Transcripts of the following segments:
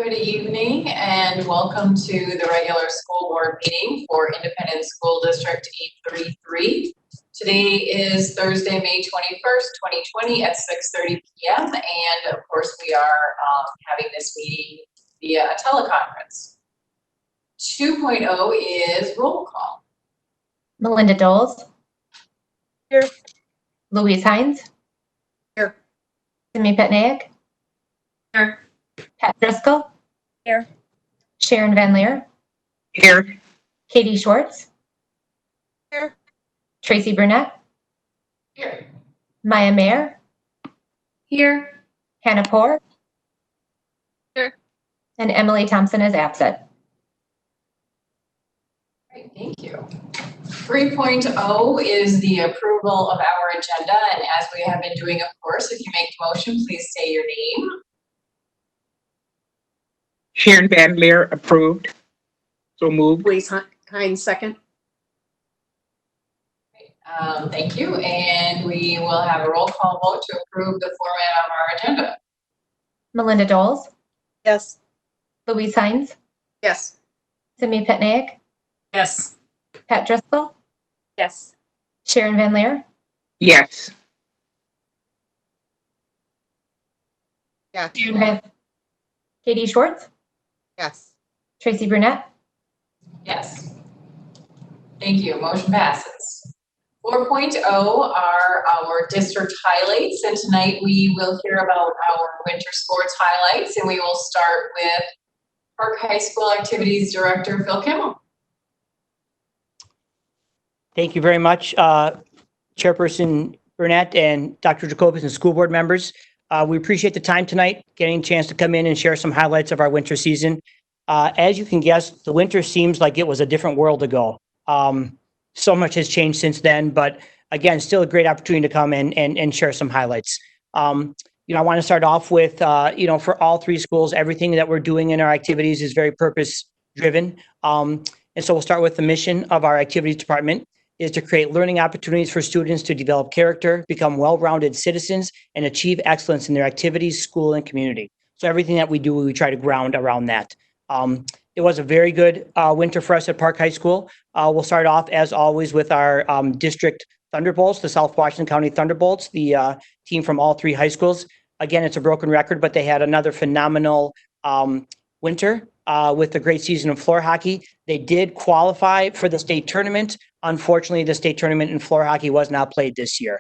Good evening and welcome to the regular school board meeting for Independent School District 833. Today is Thursday, May 21st, 2020 at 6:30 p.m. And of course we are having this meeting via a teleconference. 2.0 is roll call. Melinda Doles. Here. Louise Hines. Here. Simi Petnaik. Here. Pat Driscoll. Here. Sharon Van Leer. Here. Katie Schwartz. Here. Tracy Burnett. Here. Maya Mayer. Here. Hannah Poor. Here. And Emily Thompson is absent. Great, thank you. 3.0 is the approval of our agenda, and as we have been doing, of course, if you make the motion, please say your name. Sharon Van Leer, approved. So moved. Louise Hines, second. Thank you, and we will have a roll call vote to approve the format of our agenda. Melinda Doles. Yes. Louise Hines. Yes. Simi Petnaik. Yes. Pat Driscoll. Yes. Sharon Van Leer. Yes. Yes. Katie Schwartz. Yes. Tracy Burnett. Yes. Thank you. Motion passes. 4.0 are our district highlights, and tonight we will hear about our winter sports highlights, and we will start with Park High School Activities Director Phil Kuemmel. Thank you very much, Chairperson Burnett and Dr. Jacobus and school board members. We appreciate the time tonight, getting a chance to come in and share some highlights of our winter season. As you can guess, the winter seems like it was a different world ago. So much has changed since then, but again, still a great opportunity to come in and share some highlights. I want to start off with, for all three schools, everything that we're doing in our activities is very purpose driven. And so we'll start with the mission of our activities department is to create learning opportunities for students to develop character, become well-rounded citizens, and achieve excellence in their activities, school, and community. So everything that we do, we try to ground around that. It was a very good winter for us at Park High School. We'll start off, as always, with our district Thunderbolts, the South Washington County Thunderbolts, the team from all three high schools. Again, it's a broken record, but they had another phenomenal winter with a great season of floor hockey. They did qualify for the state tournament. Unfortunately, the state tournament in floor hockey was not played this year.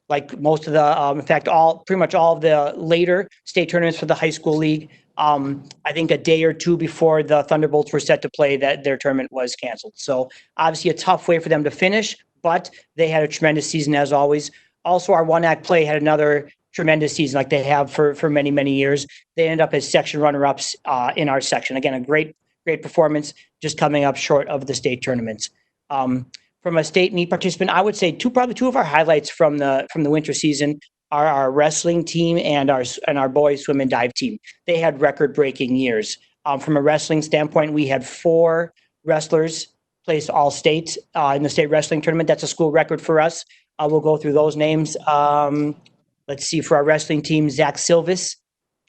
Like most of the, in fact, pretty much all of the later state tournaments for the high school league, I think a day or two before the Thunderbolts were set to play, that their tournament was canceled. So obviously a tough way for them to finish, but they had a tremendous season as always. Also, our one act play had another tremendous season like they have for many, many years. They ended up as section runner-ups in our section. Again, a great performance, just coming up short of the state tournaments. From a state meet participant, I would say probably two of our highlights from the winter season are our wrestling team and our boys swim and dive team. They had record-breaking years. From a wrestling standpoint, we had 4 wrestlers place all state in the state wrestling tournament. That's a school record for us. We'll go through those names. Let's see, for our wrestling team, Zach Silvis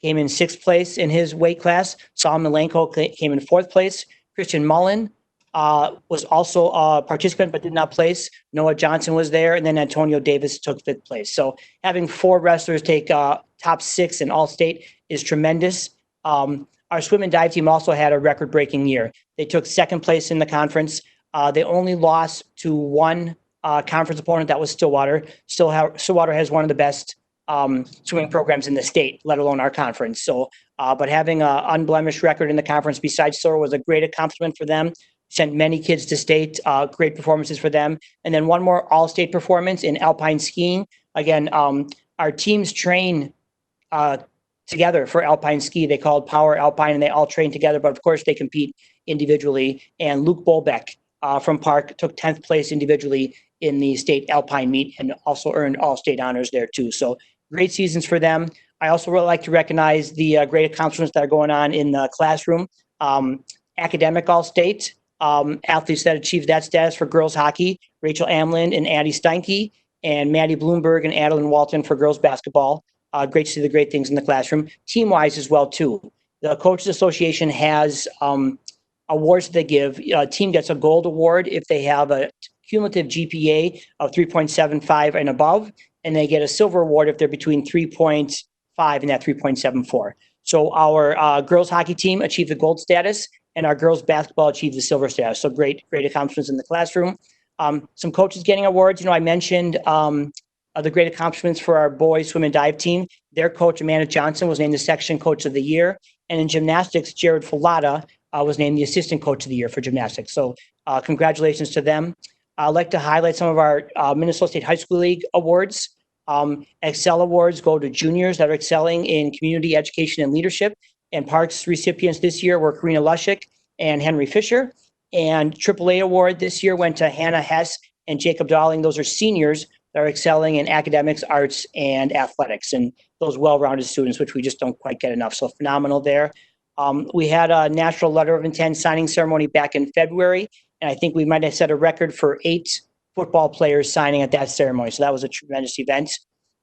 came in 6th place in his weight class. Saul Milenko came in 4th place. Christian Mullen was also a participant but did not place. Noah Johnson was there, and then Antonio Davis took 5th place. So having 4 wrestlers take top 6 in all state is tremendous. Our swim and dive team also had a record-breaking year. They took 2nd place in the conference. They only lost to one conference opponent, that was Stillwater. Stillwater has one of the best swimming programs in the state, let alone our conference. So, but having an unblemished record in the conference besides Stillwater was a great accomplishment for them. Sent many kids to state, great performances for them. And then one more all-state performance in alpine skiing. Again, our teams train together for alpine ski. They call it Power Alpine, and they all train together, but of course they compete individually. And Luke Bolbeck from Park took 10th place individually in the state alpine meet and also earned all-state honors there too. So great seasons for them. I also really like to recognize the great accomplishments that are going on in the classroom. Academic all-state. Athletes that achieved that status for girls hockey, Rachel Amlin and Addie Steinke, and Maddie Bloomberg and Adeline Walton for girls basketball. Great to see the great things in the classroom. Team-wise as well, too. the Coaches Association has awards that they give. A team gets a gold award if they have a cumulative GPA of 3.75 and above, and they get a silver award if they're between 3.5 and that 3.74. So our girls hockey team achieved the gold status, and our girls basketball achieved the silver status. So great accomplishments in the classroom. Some coaches getting awards. I mentioned the great accomplishments for our boys swim and dive team. Their coach, Amanda Johnson, was named the section coach of the year. And in gymnastics, Jared Fulada was named the assistant coach of the year for gymnastics. So congratulations to them. I'd like to highlight some of our Minnesota State High School League awards. Excel awards go to juniors that are excelling in community education and leadership. And Parks recipients this year were Karina Lushik and Henry Fisher. And AAA award this year went to Hannah Hess and Jacob Dowling. Those are seniors that are excelling in academics, arts, and athletics, and those well-rounded students, which we just don't quite get enough. So phenomenal there. We had a national letter of intent signing ceremony back in February, and I think we might have set a record for 8 football players signing at that ceremony. So that was a tremendous event.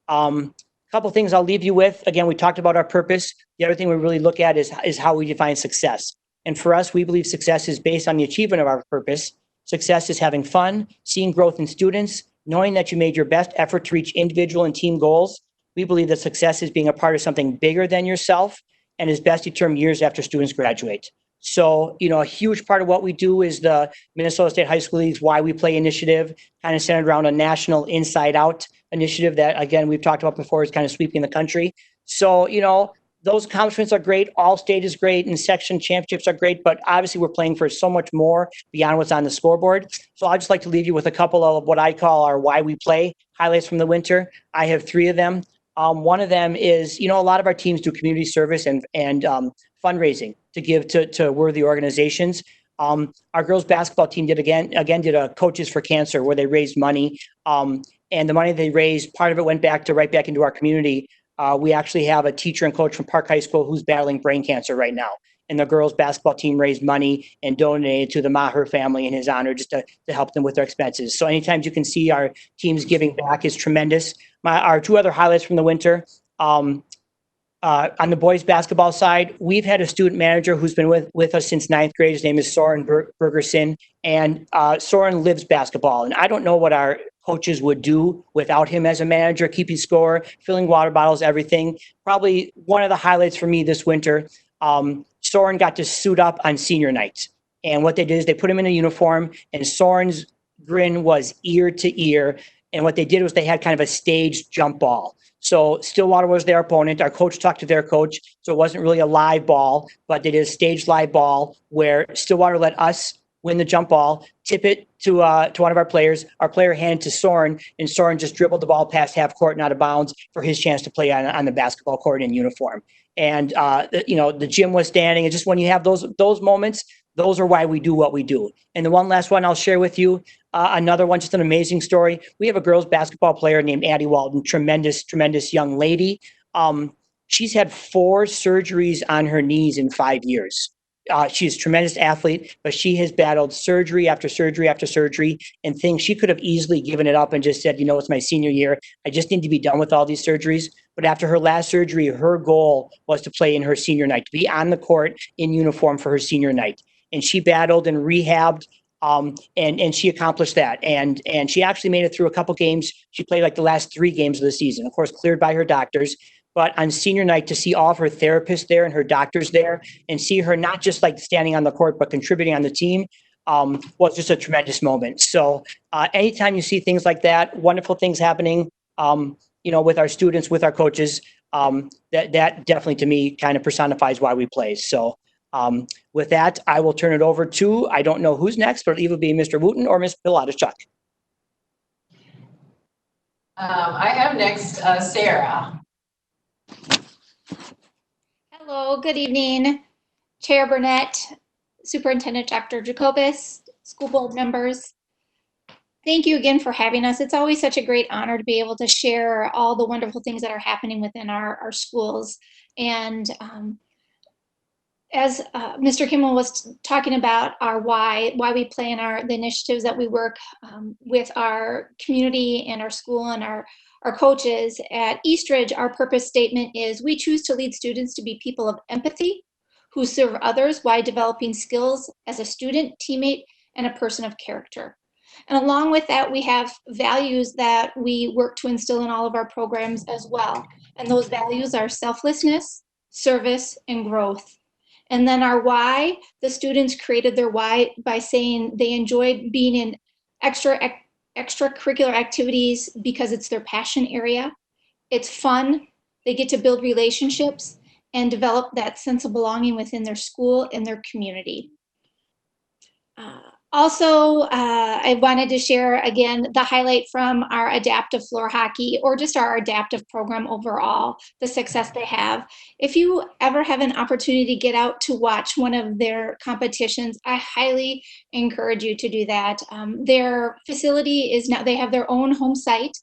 A couple things I'll leave you with. Again, we talked about our purpose. The other thing we really look at is how we define success. And for us, we believe success is based on the achievement of our purpose. Success is having fun, seeing growth in students, knowing that you made your best effort to reach individual and team goals. We believe that success is being a part of something bigger than yourself and is best determined years after students graduate. So, a huge part of what we do is the Minnesota State High School League's Why We Play initiative, kind of centered around a national inside out initiative that, again, we've talked about before, is kind of sweeping the country. So, those accomplishments are great. All state is great and section championships are great, but obviously we're playing for so much more beyond what's on the scoreboard. So I'd just like to leave you with a couple of what I call our Why We Play highlights from the winter. I have 3 of them. One of them is, a lot of our teams do community service and fundraising to give to worthy organizations. Our girls basketball team did a Coaches for Cancer, where they raised money. And the money they raised, part of it went right back into our community. We actually have a teacher and coach from Park High School who's battling brain cancer right now. And the girls basketball team raised money and donated to the Maher family in his honor, just to help them with their expenses. So anytime you can see our teams giving back is tremendous. Our 2 other highlights from the winter, on the boys basketball side, we've had a student manager who's been with us since 9th grade. His name is Soren Bergerson, and Soren lives basketball. And I don't know what our coaches would do without him as a manager, keeping score, filling water bottles, everything. Probably one of the highlights for me this winter, Soren got to suit up on senior night. And what they did is they put him in a uniform, and Soren's grin was ear to ear. And what they did was they had kind of a staged jump ball. So Stillwater was their opponent. Our coach talked to their coach. So it wasn't really a live ball, but they did a staged live ball where Stillwater let us win the jump ball, tip it to one of our players. Our player handed to Soren, and Soren just dribbled the ball past half court and out of bounds for his chance to play on the basketball court in uniform. And the gym was standing. And just when you have those moments, those are why we do what we do. And the one last one I'll share with you, another one, just an amazing story. We have a girls basketball player named Addie Walton, tremendous young lady. She's had 4 surgeries on her knees in 5 years. She's a tremendous athlete, but she has battled surgery after surgery after surgery and things she could have easily given it up and just said, it's my senior year. I just need to be done with all these surgeries. But after her last surgery, her goal was to play in her senior night, to be on the court in uniform for her senior night. And she battled and rehabbed, and she accomplished that. And she actually made it through a couple games. She played like the last 3 games of the season, of course, cleared by her doctors. But on senior night, to see all of her therapists there and her doctors there and see her not just like standing on the court, but contributing on the team was just a tremendous moment. So anytime you see things like that, wonderful things happening, with our students, with our coaches, that definitely to me kind of personifies why we play. So with that, I will turn it over to, I don't know who's next, but it'll either be Mr. Wooten or Ms. Palodichuk. I have next Sara. Hello, good evening, Chair Burnett, Superintendent Dr. Jacobus, school board members. Thank you again for having us. It's always such a great honor to be able to share all the wonderful things that are happening within our schools. And as Mr. Kuemmel was talking about our why we play in the initiatives that we work with our community and our school and our coaches at Eastridge, our purpose statement is we choose to lead students to be people of empathy, who serve others while developing skills as a student, teammate, and a person of character. And along with that, we have values that we work to instill in all of our programs as well. And those values are selflessness, service, and growth. And then our why, the students created their why by saying they enjoyed being in extracurricular activities because it's their passion area. It's fun. They get to build relationships and develop that sense of belonging within their school and their community. Also, I wanted to share again the highlight from our adaptive floor hockey, or just our adaptive program overall, the success they have. If you ever have an opportunity to get out to watch one of their competitions, I highly encourage you to do that. Their facility is now, they have their own home site.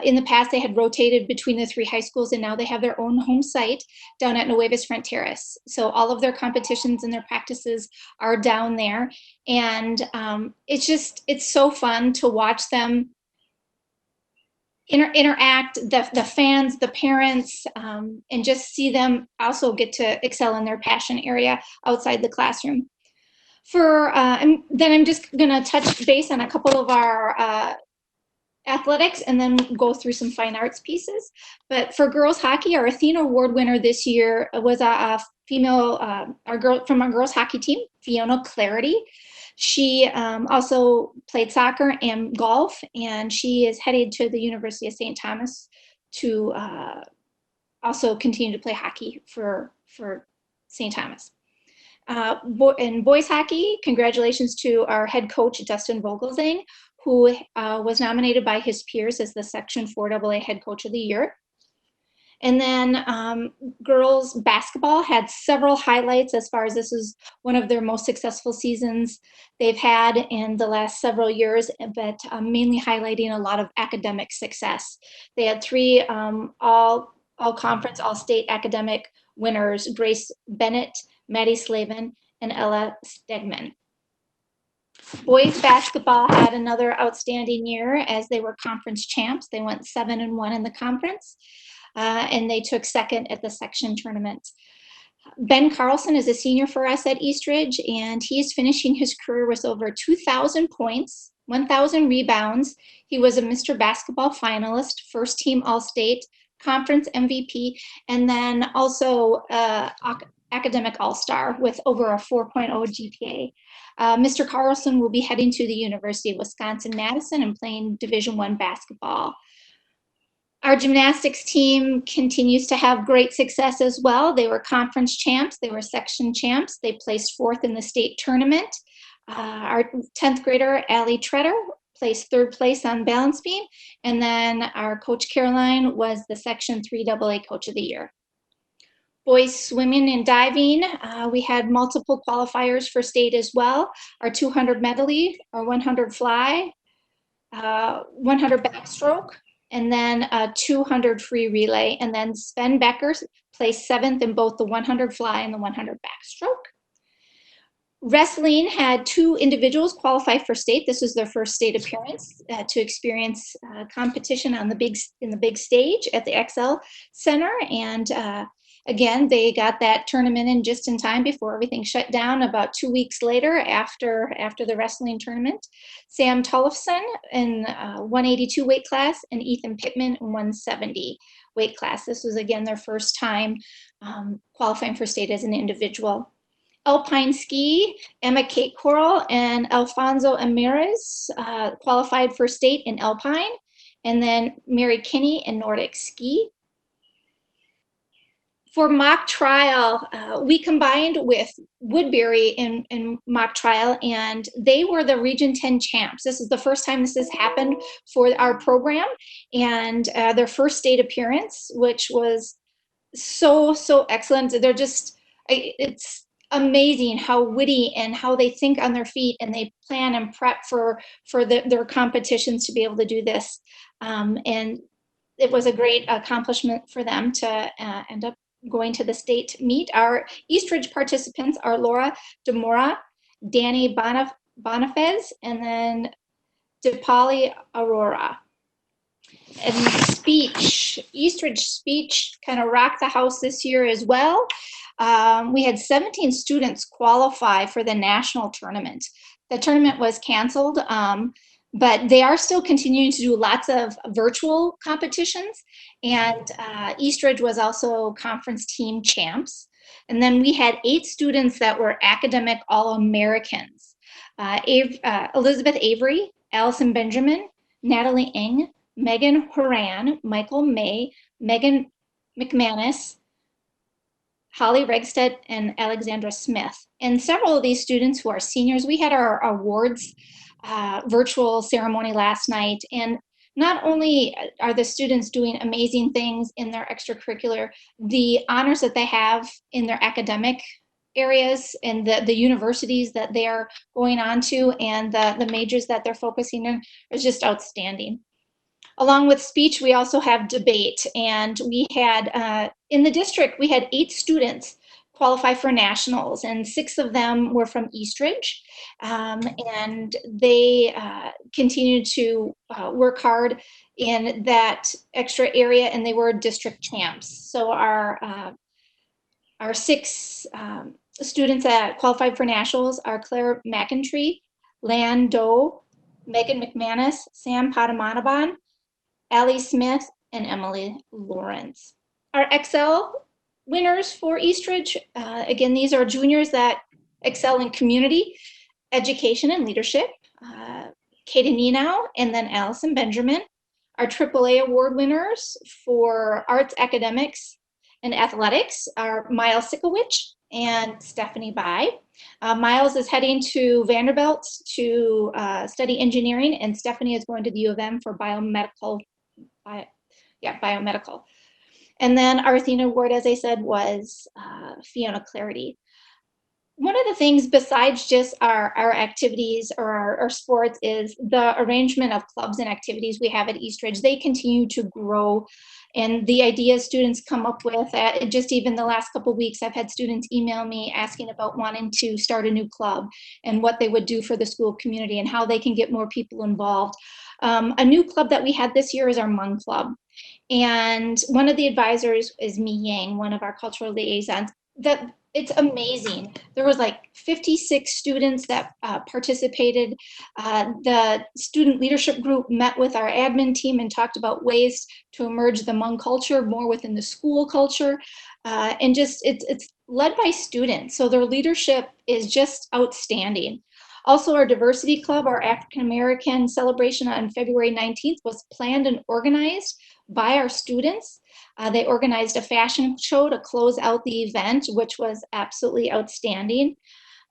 In the past, they had rotated between the 3 high schools, and now they have their own home site down at Nuevas Front Terrace. So all of their competitions and their practices are down there. And it's so fun to watch them interact, the fans, the parents, and just see them also get to excel in their passion area outside the classroom. And then I'm just gonna touch base on a couple of our athletics and then go through some fine arts pieces. But for girls hockey, our Athena Award winner this year was a female, from our girls hockey team, Fiona Clarity. She also played soccer and golf, and she is headed to the University of St. Thomas to also continue to play hockey for St. Thomas. In boys hockey, congratulations to our head coach, Dustin Vogelsang, who was nominated by his peers as the Section 4AA Head Coach of the Year. And then girls basketball had several highlights as far as this is one of their most successful seasons they've had in the last several years, but mainly highlighting a lot of academic success. They had 3 all-conference, all-state academic winners, Grace Bennett, Maddie Slavin, and Ella Stegman. Boys basketball had another outstanding year as they were conference champs. They went 7-1 in the conference, and they took second at the section tournament. Ben Carlson is a senior for us at Eastridge, and he's finishing his career with over 2,000 points, 1,000 rebounds. He was a Mr. Basketball finalist, first team All-State, conference MVP, and then also academic all-star with over a 4.0 GPA. Mr. Carlson will be heading to the University of Wisconsin-Madison and playing Division I basketball. Our gymnastics team continues to have great success as well. They were conference champs, they were section champs, they placed 4th in the state tournament. Our 10th grader, Allie Treader, placed 3rd place on balance beam, and then our coach Caroline was the Section 3AA Coach of the Year. Boys swimming and diving, we had multiple qualifiers for state as well. Our 200 medley, our 100 fly, 100 backstroke, and then a 200 free relay. And then Sven Becker placed 7th in both the 100 fly and the 100 backstroke. Wrestling had 2 individuals qualify for state. This was their first state appearance to experience competition on in the big stage at the XL Center. And again, they got that tournament in just in time before everything shut down about 2 weeks later after the wrestling tournament. Sam Tollefson in 182 weight class and Ethan Pittman in 170 weight class. This was again their first time qualifying for state as an individual. Alpine ski, Emma Kate Coral and Alfonso Amirez qualified for state in Alpine, and then Mary Kinney in Nordic ski. For mock trial, we combined with Woodbury in mock trial, and they were the Region 10 champs. This is the first time this has happened for our program, and their first state appearance, which was so excellent. They're just, it's amazing how witty and how they think on their feet, and they plan and prep for their competitions to be able to do this. And it was a great accomplishment for them to end up going to the state meet. Our Eastridge participants are Laura DeMora, Danny Bonifez, and then DePauli Aurora. And speech, Eastridge speech kind of rocked the house this year as well. we had 17 students qualify for the national tournament. The tournament was canceled, but they are still continuing to do lots of virtual competitions. And Eastridge was also conference team champs. And then we had 8 students that were academic All-Americans. Elizabeth Avery, Allison Benjamin, Natalie Ng, Megan Horan, Michael May, Megan McManus, Holly Regstead, and Alexandra Smith. And several of these students who are seniors, we had our awards virtual ceremony last night. And not only are the students doing amazing things in their extracurricular, the honors that they have in their academic areas and the universities that they are going on to and the majors that they're focusing in is just outstanding. Along with speech, we also have debate. And we had, in the district, we had 8 students qualify for nationals, and 6 of them were from Eastridge. And they continued to work hard in that extra area, and they were district champs. So our 6 students that qualified for nationals are Claire McIntree, Lan Doe, Megan McManus, Sam Padamanaban, Allie Smith, and Emily Lawrence. Our Excel winners for Eastridge, again, these are juniors that excel in community, education, and leadership. Katie Nenow, and then Allison Benjamin. Our AAA award winners for arts, academics, and athletics are Miles Sikowicz and Stephanie Bai. Miles is heading to Vanderbilt to study engineering, and Stephanie is going to the U of M for biomedical. Biomedical. And then our Athena award, as I said, was Fiona Clarity. One of the things besides just our activities or our sports is the arrangement of clubs and activities we have at Eastridge. They continue to grow, and the ideas students come up with, just even the last couple of weeks, I've had students email me asking about wanting to start a new club and what they would do for the school community and how they can get more people involved. A new club that we had this year is our Hmong Club. And one of the advisors is Mi Yang, one of our cultural liaisons. That it's amazing. There was like 56 students that participated. The student leadership group met with our admin team and talked about ways to emerge the Hmong culture more within the school culture. And just it's led by students. So their leadership is just outstanding. Also, our Diversity Club, our African American celebration on February 19th was planned and organized by our students. They organized a fashion show to close out the event, which was absolutely outstanding.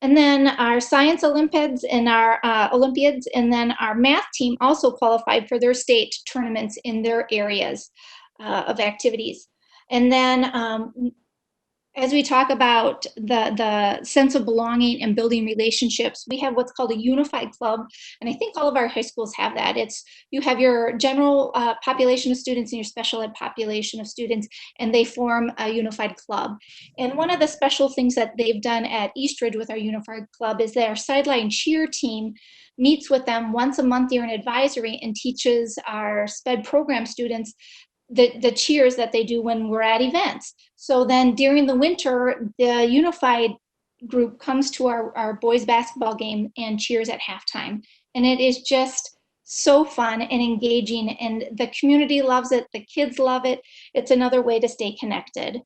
And then our science Olympiads and our Olympiads, and then our math team also qualified for their state tournaments in their areas of activities. And then as we talk about the sense of belonging and building relationships, we have what's called a unified club. And I think all of our high schools have that. You have your general population of students and your special ed population of students, and they form a unified club. And one of the special things that they've done at Eastridge with our unified club is their sideline cheer team meets with them once a month during advisory and teaches our SPED program students the cheers that they do when we're at events. So then during the winter, the unified group comes to our boys basketball game and cheers at halftime. And it is just so fun and engaging, and the community loves it, the kids love it. It's another way to stay connected.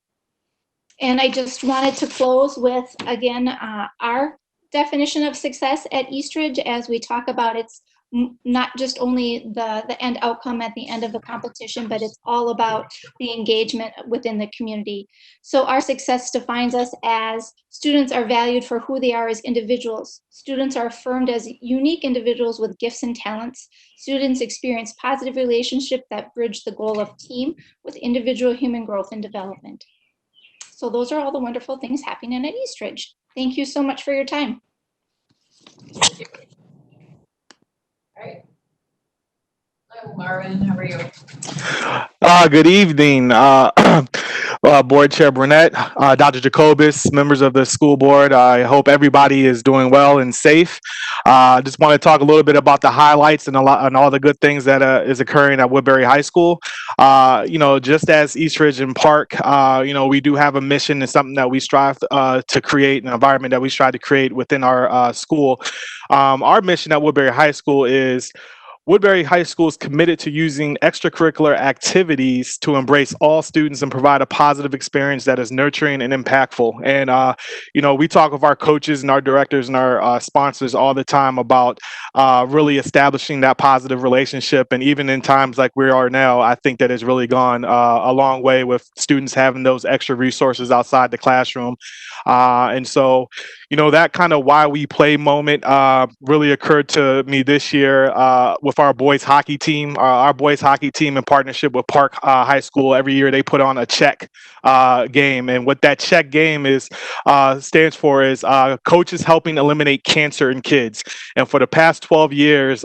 And I just wanted to close with, again, our definition of success at Eastridge as we talk about it's not just only the end outcome at the end of the competition, but it's all about the engagement within the community. So our success defines us as students are valued for who they are as individuals. Students are affirmed as unique individuals with gifts and talents. Students experience positive relationships that bridge the goal of team with individual human growth and development. So those are all the wonderful things happening at Eastridge. Thank you so much for your time. Thank you. All right. Hello, Marvin, how are you? Good evening. Board Chair Burnett, Dr. Jacobus, members of the school board. I hope everybody is doing well and safe. I just want to talk a little bit about the highlights and all the good things that is occurring at Woodbury High School. Just as Eastridge and Park, we do have a mission and something that we strive to create, an environment that we strive to create within our school. Our mission at Woodbury High School is Woodbury High School is committed to using extracurricular activities to embrace all students and provide a positive experience that is nurturing and impactful. And, we talk with our coaches and our directors and our sponsors all the time about really establishing that positive relationship. And even in times like we are now, I think that it's really gone a long way with students having those extra resources outside the classroom. And so, that kind of why we play moment really occurred to me this year with our boys hockey team. Our boys hockey team in partnership with Park High School, every year they put on a check game. And what that check game stands for is coaches helping eliminate cancer in kids. And for the past 12 years,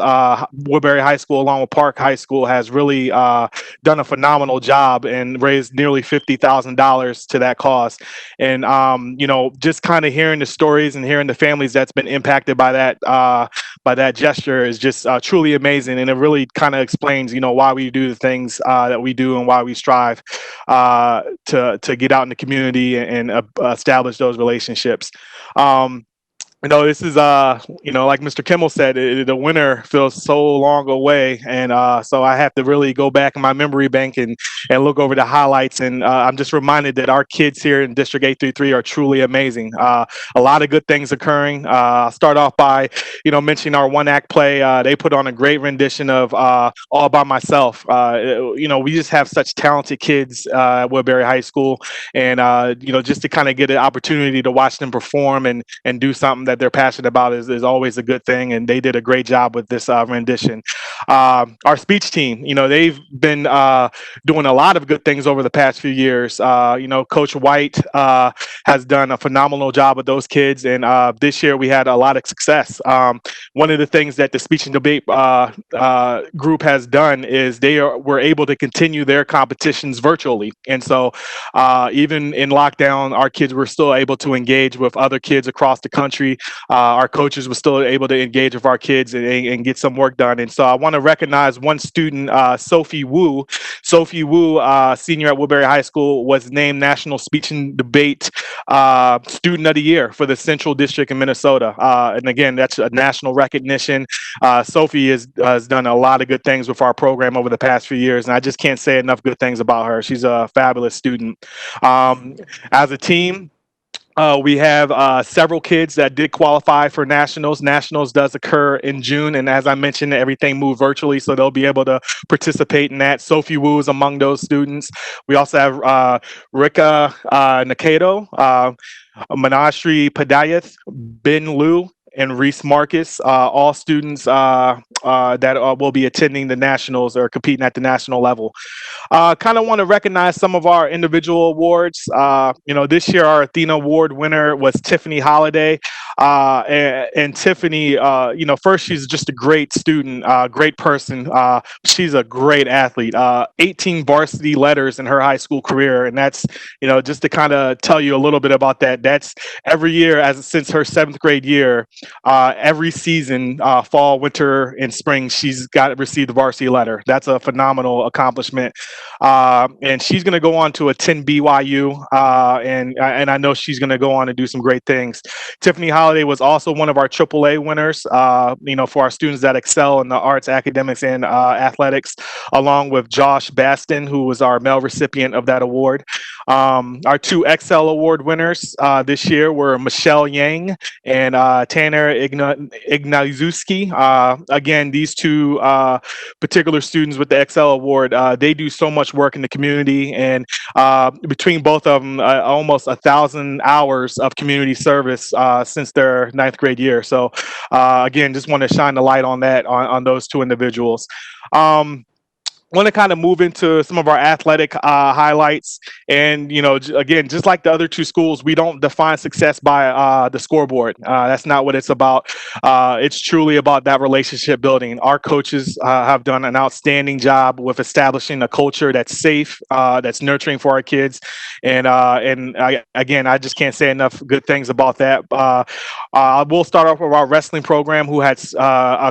Woodbury High School, along with Park High School, has really done a phenomenal job and raised nearly $50,000 to that cause. And, just kind of hearing the stories and hearing the families that's been impacted by that gesture is just truly amazing. And it really kind of explains, why we do the things that we do and why we strive to get out in the community and establish those relationships. This is, like Mr. Kuemmel said, the winter feels so long away. And so I have to really go back in my memory bank and look over the highlights. And I'm just reminded that our kids here in District 833 are truly amazing. A lot of good things occurring. I'll start off by, mentioning our one act play. They put on a great rendition of All By Myself. We just have such talented kids at Woodbury High School. And, just to kind of get an opportunity to watch them perform and do something that they're passionate about is always a good thing, and they did a great job with this rendition. Our speech team, they've been doing a lot of good things over the past few years. Coach White has done a phenomenal job with those kids, and this year we had a lot of success. One of the things that the speech and debate group has done is they were able to continue their competitions virtually, and so even in lockdown, our kids were still able to engage with other kids across the country. Our coaches were still able to engage with our kids and get some work done. And so I want to recognize one student, Sophie Wu. Sophie Wu, senior at Woodbury High School, was named National Speech and Debate Student of the Year for the Central District in Minnesota. And again, that's a national recognition. Sophie has done a lot of good things with our program over the past few years, and I just can't say enough good things about her. She's a fabulous student. As a team, we have several kids that did qualify for nationals. Nationals does occur in June, and as I mentioned, everything moved virtually, so they'll be able to participate in that. Sophie Wu is among those students. We also have Rika Nakato, Manashri Padayath, Ben Liu, and Reese Marcus, all students that will be attending the nationals or competing at the national level. Kind of want to recognize some of our individual awards. This year our Athena Award winner was Tiffany Holiday. And Tiffany, first, she's just a great student, great person. She's a great athlete, 18 varsity letters in her high school career. And that's, just to kind of tell you a little bit about that, that's every year since her 7th grade year. Every season, fall, winter, and spring, she's received the varsity letter. That's a phenomenal accomplishment. And she's going to go on to attend BYU, and I know she's going to go on and do some great things. Tiffany Holiday was also one of our AAA winners, for our students that excel in the arts, academics, and athletics, along with Josh Baston, who was our male recipient of that award. Our 2 Excel Award winners this year were Michelle Yang and Tanner Ignazewski. Again, these 2 particular students with the Excel Award, they do so much work in the community, and between both of them, almost 1,000 hours of community service since their 9th grade year. So again, just want to shine the light on that, on those 2 individuals. want to kind of move into some of our athletic highlights. And, again, just like the other two schools, we don't define success by the scoreboard. That's not what it's about. It's truly about that relationship building. Our coaches have done an outstanding job with establishing a culture that's safe, that's nurturing for our kids. And again, I just can't say enough good things about that. We'll start off with our wrestling program, who had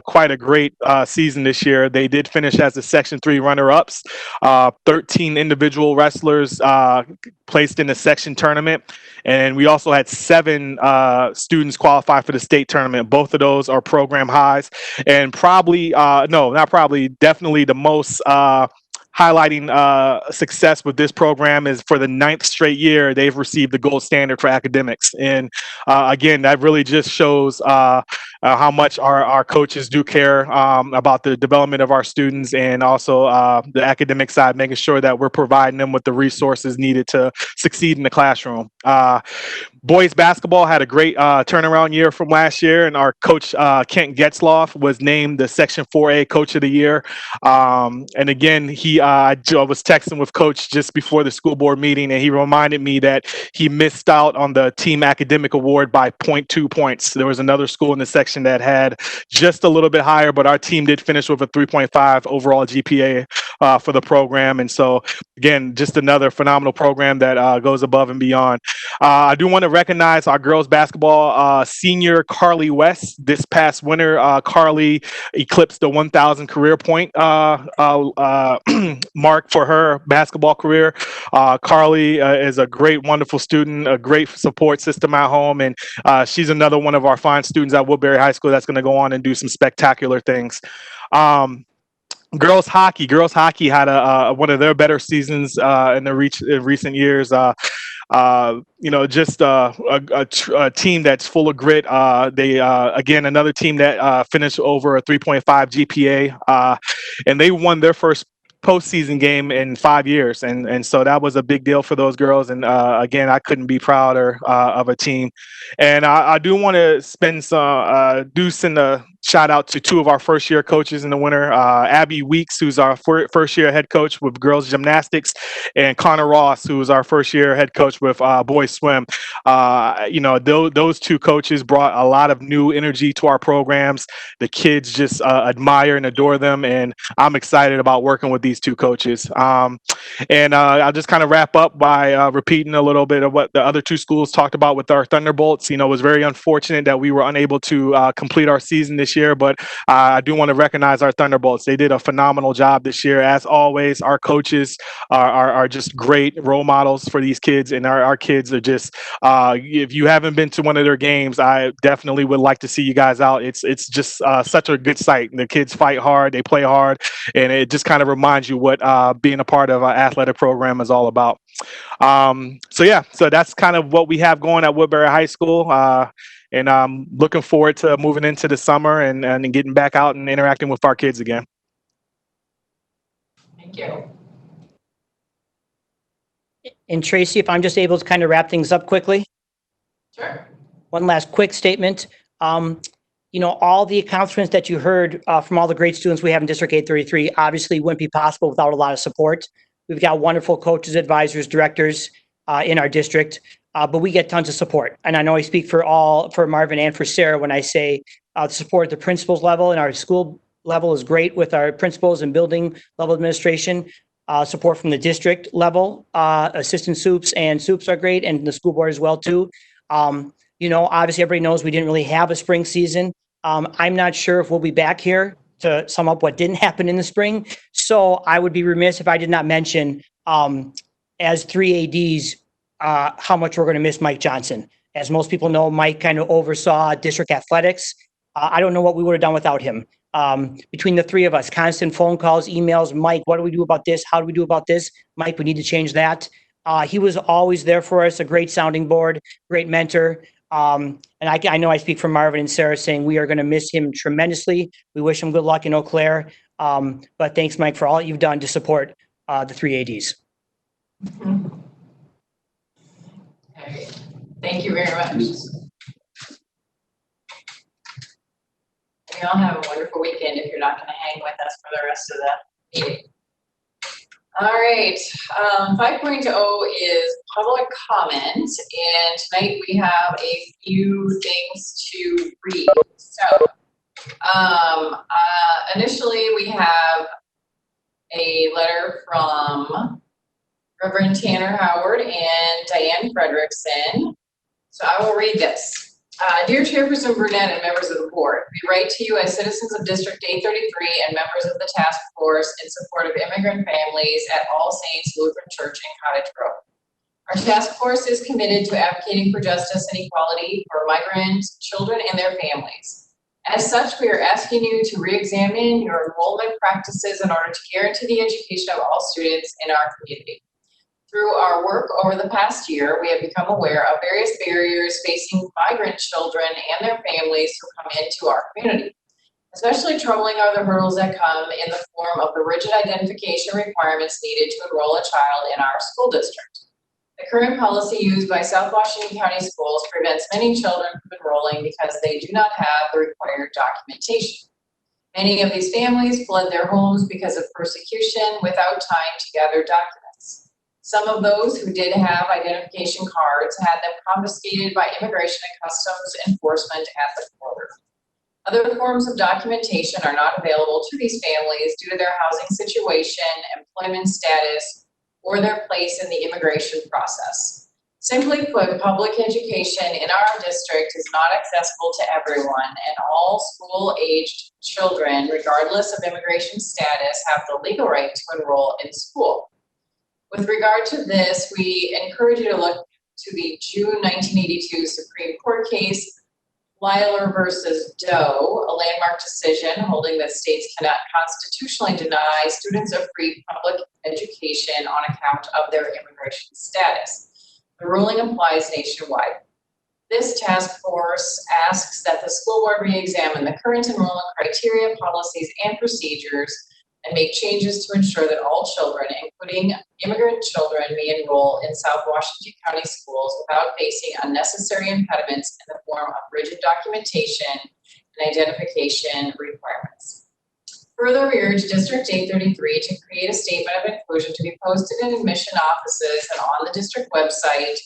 quite a great season this year. They did finish as the Section 3 runner-ups. 13 individual wrestlers placed in the section tournament, and we also had 7 students qualify for the state tournament. Both of those are program highs, and definitely the most highlighting success with this program is for the 9th straight year they've received the gold standard for academics. And again, that really just shows how much our coaches do care about the development of our students, and also the academic side, making sure that we're providing them with the resources needed to succeed in the classroom. Boys basketball had a great turnaround year from last year, and our coach Kent Getzloff was named the Section 4A Coach of the Year. And again, I was texting with Coach just before the school board meeting, and he reminded me that he missed out on the team academic award by 0.2 points. There was another school in the section that had just a little bit higher, but our team did finish with a 3.5 overall GPA for the program. And so, again, just another phenomenal program that goes above and beyond. I do want to recognize our girls basketball senior Carly West. This past winter, Carly eclipsed the 1,000 career point mark for her basketball career. Carly is a great, wonderful student, a great support system at home, and she's another one of our fine students at Woodbury High School that's going to go on and do some spectacular things. Girls hockey had one of their better seasons in recent years. Just a team that's full of grit. They again, another team that finished over a 3.5 GPA, and they won their first postseason game in 5 years, and so that was a big deal for those girls. And again, I couldn't be prouder of a team. And I do want to send a shout out to 2 of our first year coaches in the winter, Abby Weeks, who's our first year head coach with girls gymnastics, and Connor Ross, who was our first year head coach with boys swim. Those 2 coaches brought a lot of new energy to our programs. The kids just admire and adore them, and I'm excited about working with these 2 coaches. And I'll just kind of wrap up by repeating a little bit of what the other 2 schools talked about with our Thunderbolts. It was very unfortunate that we were unable to complete our season this year, but I do want to recognize our Thunderbolts. They did a phenomenal job this year. As always, our coaches are just great role models for these kids, and our kids are just, if you haven't been to one of their games, I definitely would like to see you guys out. It's just such a good sight. The kids fight hard, they play hard, and it just kind of reminds you what being a part of an athletic program is all about. So that's kind of what we have going at Woodbury High School. And I'm looking forward to moving into the summer and getting back out and interacting with our kids again. Thank you. And Tracy, if I'm just able to kind of wrap things up quickly. Sure. One last quick statement. All the accomplishments that you heard from all the great students we have in District 833 obviously wouldn't be possible without a lot of support. We've got wonderful coaches, advisors, directors in our district, but we get tons of support. And I know I speak for Marvin and for Sara when I say the support at the principals level and our school level is great with our principals and building level administration. Support from the district level, assistant soups and soups are great, and the school board as well too. Obviously everybody knows we didn't really have a spring season. I'm not sure if we'll be back here to sum up what didn't happen in the spring. So I would be remiss if I did not mention, as 3 ADs, how much we're going to miss Mike Johnson. As most people know, Mike kind of oversaw district athletics. I don't know what we would have done without him. Between the 3 of us, constant phone calls, emails, Mike, what do we do about this? How do we do about this? Mike, we need to change that. He was always there for us, a great sounding board, great mentor. And I know I speak for Marvin and Sara saying we are going to miss him tremendously. We wish him good luck in Eau Claire. But thanks, Mike, for all you've done to support the 3 ADs. Okay. Thank you very much. You all have a wonderful weekend if you're not going to hang with us for the rest of the meeting. All right, 5.0 is public comment, and tonight we have a few things to read. So, initially we have a letter from Reverend Tanner Howard and Diane Frederickson. So I will read this. Dear Chairperson Burnett and members of the board, we write to you as citizens of District 833 and members of the task force in support of immigrant families at All Saints Lutheran Church in Cottage Grove. Our task force is committed to advocating for justice and equality for migrant children and their families. As such, we are asking you to re-examine your enrollment practices in order to guarantee the education of all students in our community. Through our work over the past year, we have become aware of various barriers facing migrant children and their families who come into our community. Especially troubling are the hurdles that come in the form of the rigid identification requirements needed to enroll a child in our school district. The current policy used by South Washington County Schools prevents many children from enrolling because they do not have the required documentation. Many of these families fled their homes because of persecution without time to gather documents. Some of those who did have identification cards had them confiscated by Immigration and Customs Enforcement at the border. Other forms of documentation are not available to these families due to their housing situation, employment status, or their place in the immigration process. Simply put, public education in our district is not accessible to everyone, and all school-aged children, regardless of immigration status, have the legal right to enroll in school. With regard to this, we encourage you to look to the June 1982 Supreme Court case, Lyler versus Doe, a landmark decision holding that states cannot constitutionally deny students a free public education on account of their immigration status. The ruling applies nationwide. This task force asks that the school board re-examine the current enrollment criteria, policies, and procedures and make changes to ensure that all children, including immigrant children, may enroll in South Washington County schools without facing unnecessary impediments in the form of rigid documentation and identification requirements. Further, we urge District 833 to create a statement of inclusion to be posted in admission offices and on the district website,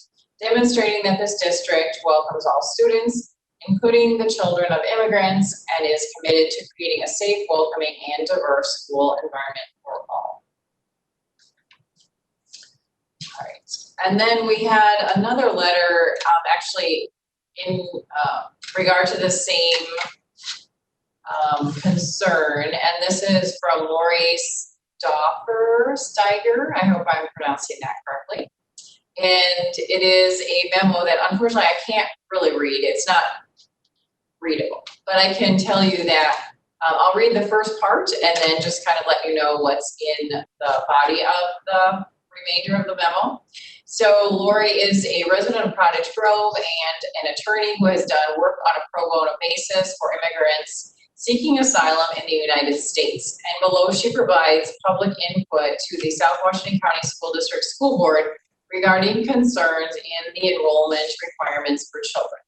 demonstrating that this district welcomes all students, including the children of immigrants, and is committed to creating a safe, welcoming, and diverse school environment for all. All right, and then we had another letter, actually in regard to the same concern, and this is from Lori Steiger. I hope I'm pronouncing that correctly. And it is a memo that unfortunately I can't really read. It's not readable, but I can tell you that I'll read the first part and then just kind of let you know what's in the body of the remainder of the memo. So Lori is a resident of Cottage Grove and an attorney who has done work on a pro bono basis for immigrants seeking asylum in the United States. And below she provides public input to the South Washington County School District School Board regarding concerns in the enrollment requirements for children.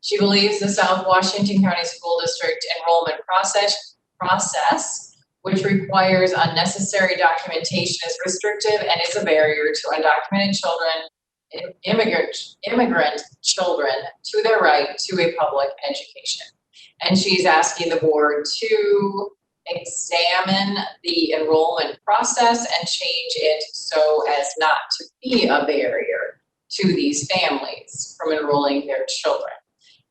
She believes the South Washington County School District enrollment process, which requires unnecessary documentation, is restrictive and is a barrier to undocumented children, immigrant children, to their right to a public education. And she's asking the board to examine the enrollment process and change it so as not to be a barrier to these families from enrolling their children.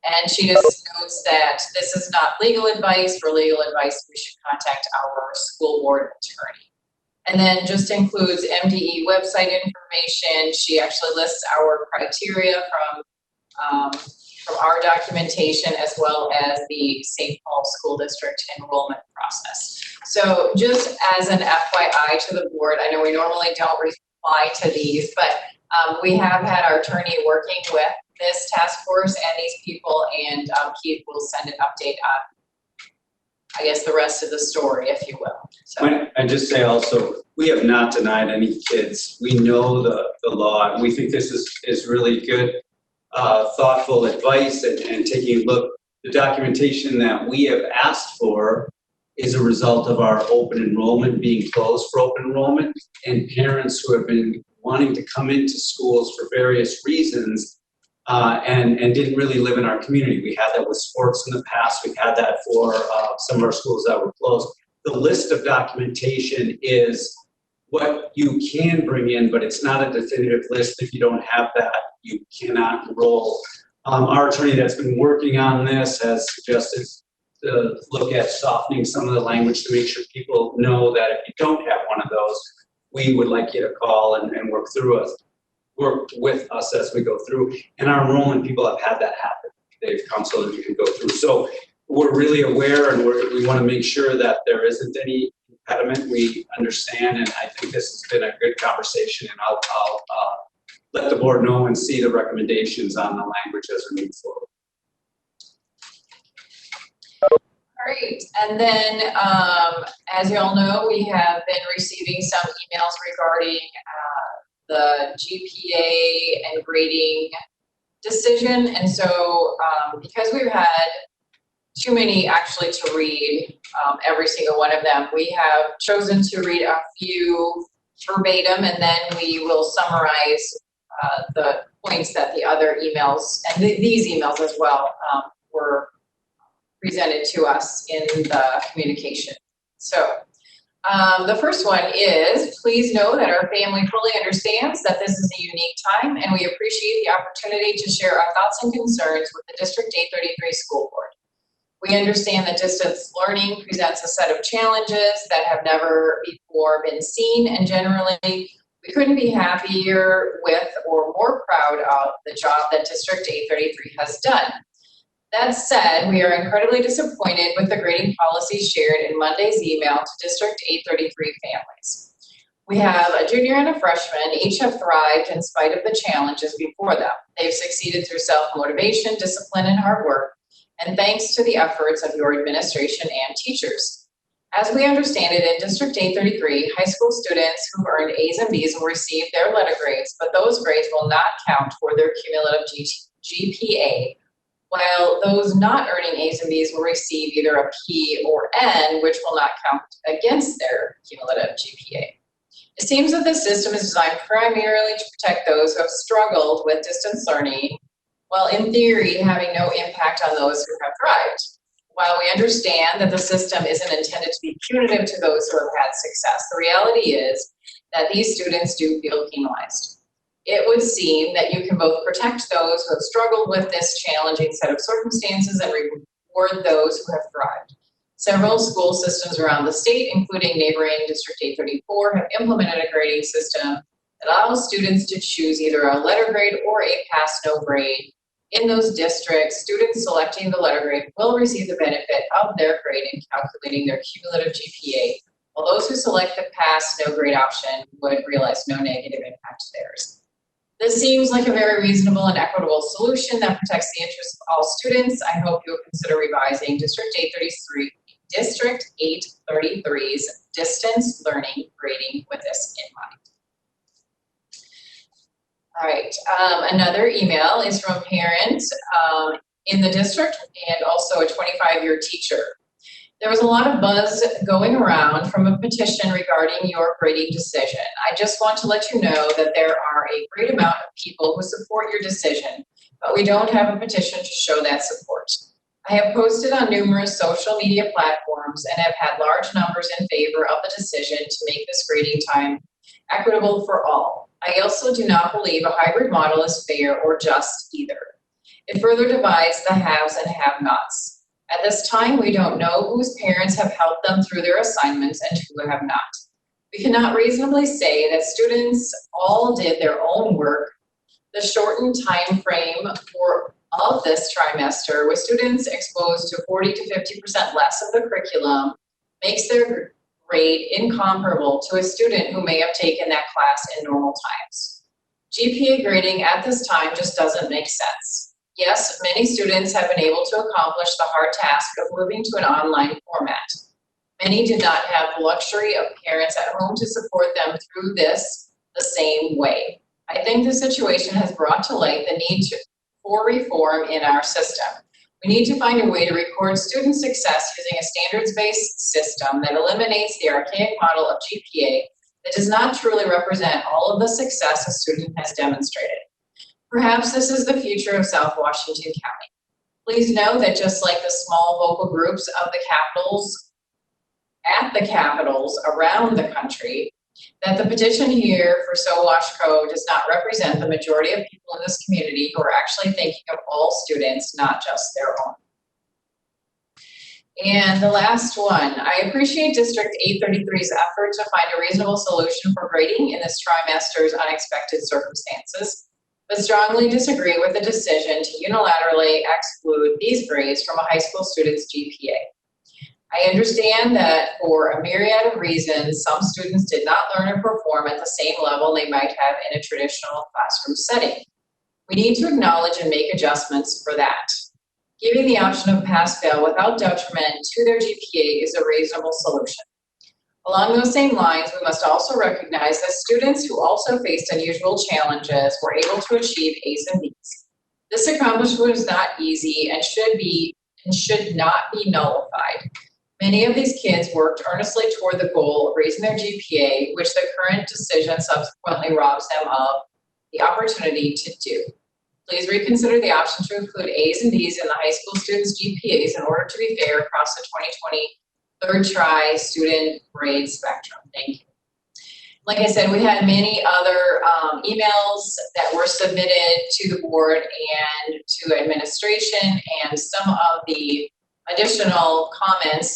And she just notes that this is not legal advice. For legal advice, we should contact our school board attorney. And then just includes MDE website information. She actually lists our criteria from our documentation, as well as the St. Paul School District enrollment process. So just as an FYI to the board, I know we normally don't reply to these, but we have had our attorney working with this task force and these people, and Keith will send an update on, I guess, the rest of the story, if you will. So I just say also, we have not denied any kids. We know the law, and we think this is really good, thoughtful advice, and taking a look. The documentation that we have asked for is a result of our open enrollment being closed for open enrollment, and parents who have been wanting to come into schools for various reasons and didn't really live in our community. We had that with sports in the past. We had that for some of our schools that were closed. The list of documentation is what you can bring in, but it's not a definitive list. If you don't have that, you cannot enroll. Our attorney that's been working on this has suggested to look at softening some of the language to make sure people know that if you don't have one of those, we would like you to call and work with us as we go through. And our enrollment people have had that happen. They've come so that you can go through. So we're really aware, and we want to make sure that there isn't any impediment. We understand, and I think this has been a good conversation, and I'll let the board know and see the recommendations on the language as we move forward. Great. And then, as you all know, we have been receiving some emails regarding the GPA and grading decision. And so, because we've had too many actually to read, every single one of them, we have chosen to read a few verbatim, and then we will summarize the points that the other emails, and these emails as well, were presented to us in the communication. So the first one is, please know that our family fully understands that this is a unique time, and we appreciate the opportunity to share our thoughts and concerns with the District 833 School Board. We understand that distance learning presents a set of challenges that have never before been seen, and generally, we couldn't be happier with or more proud of the job that District 833 has done. That said, we are incredibly disappointed with the grading policy shared in Monday's email to District 833 families. We have a junior and a freshman. Each have thrived in spite of the challenges before them. They've succeeded through self-motivation, discipline, and hard work, and thanks to the efforts of your administration and teachers. As we understand it, in District 833, high school students who earned A's and B's will receive their letter grades, but those grades will not count for their cumulative GPA, while those not earning A's and B's will receive either a P or N, which will not count against their cumulative GPA. It seems that this system is designed primarily to protect those who have struggled with distance learning, while in theory having no impact on those who have thrived. While we understand that the system isn't intended to be punitive to those who have had success, the reality is that these students do feel penalized. It would seem that you can both protect those who have struggled with this challenging set of circumstances and reward those who have thrived. Several school systems around the state, including neighboring District 834, have implemented a grading system that allows students to choose either a letter grade or a pass-no grade. In those districts, students selecting the letter grade will receive the benefit of their grade in calculating their cumulative GPA, while those who select the pass-no grade option would realize no negative impact to theirs. This seems like a very reasonable and equitable solution that protects the interests of all students. I hope you'll consider revising District 833's distance learning grading with this in mind. All right, another email is from parents in the district and also a 25-year teacher. There was a lot of buzz going around from a petition regarding your grading decision. I just want to let you know that there are a great amount of people who support your decision, but we don't have a petition to show that support. I have posted on numerous social media platforms and have had large numbers in favor of the decision to make this grading time equitable for all. I also do not believe a hybrid model is fair or just either. It further divides the haves and have-nots. At this time, we don't know whose parents have helped them through their assignments and who have not. We cannot reasonably say that students all did their own work. The shortened time frame of this trimester, with students exposed to 40 to 50% less of the curriculum, makes their grade incomparable to a student who may have taken that class in normal times. GPA grading at this time just doesn't make sense. Yes, many students have been able to accomplish the hard task of moving to an online format. Many did not have the luxury of parents at home to support them through this the same way. I think the situation has brought to light the need for reform in our system. We need to find a way to record student success using a standards-based system that eliminates the archaic model of GPA that does not truly represent all of the success a student has demonstrated. Perhaps this is the future of South Washington County. Please know that just like the small vocal groups of the capitals at the capitals around the country, that the petition here for So Wash Co. does not represent the majority of people in this community who are actually thinking of all students, not just their own. And the last one, I appreciate District 833's effort to find a reasonable solution for grading in this trimester's unexpected circumstances, but strongly disagree with the decision to unilaterally exclude these grades from a high school student's GPA. I understand that for a myriad of reasons, some students did not learn or perform at the same level they might have in a traditional classroom setting. We need to acknowledge and make adjustments for that. Giving the option of pass-fail without detriment to their GPA is a reasonable solution. Along those same lines, we must also recognize that students who also faced unusual challenges were able to achieve A's and B's. This accomplishment is not easy and should not be nullified. Many of these kids worked earnestly toward the goal of raising their GPA, which the current decision subsequently robs them of the opportunity to do. Please reconsider the option to include A's and B's in the high school students' GPAs in order to be fair across the 2020 third try student grade spectrum. Thank you. Like I said, we had many other emails that were submitted to the board and to administration, and some of the additional comments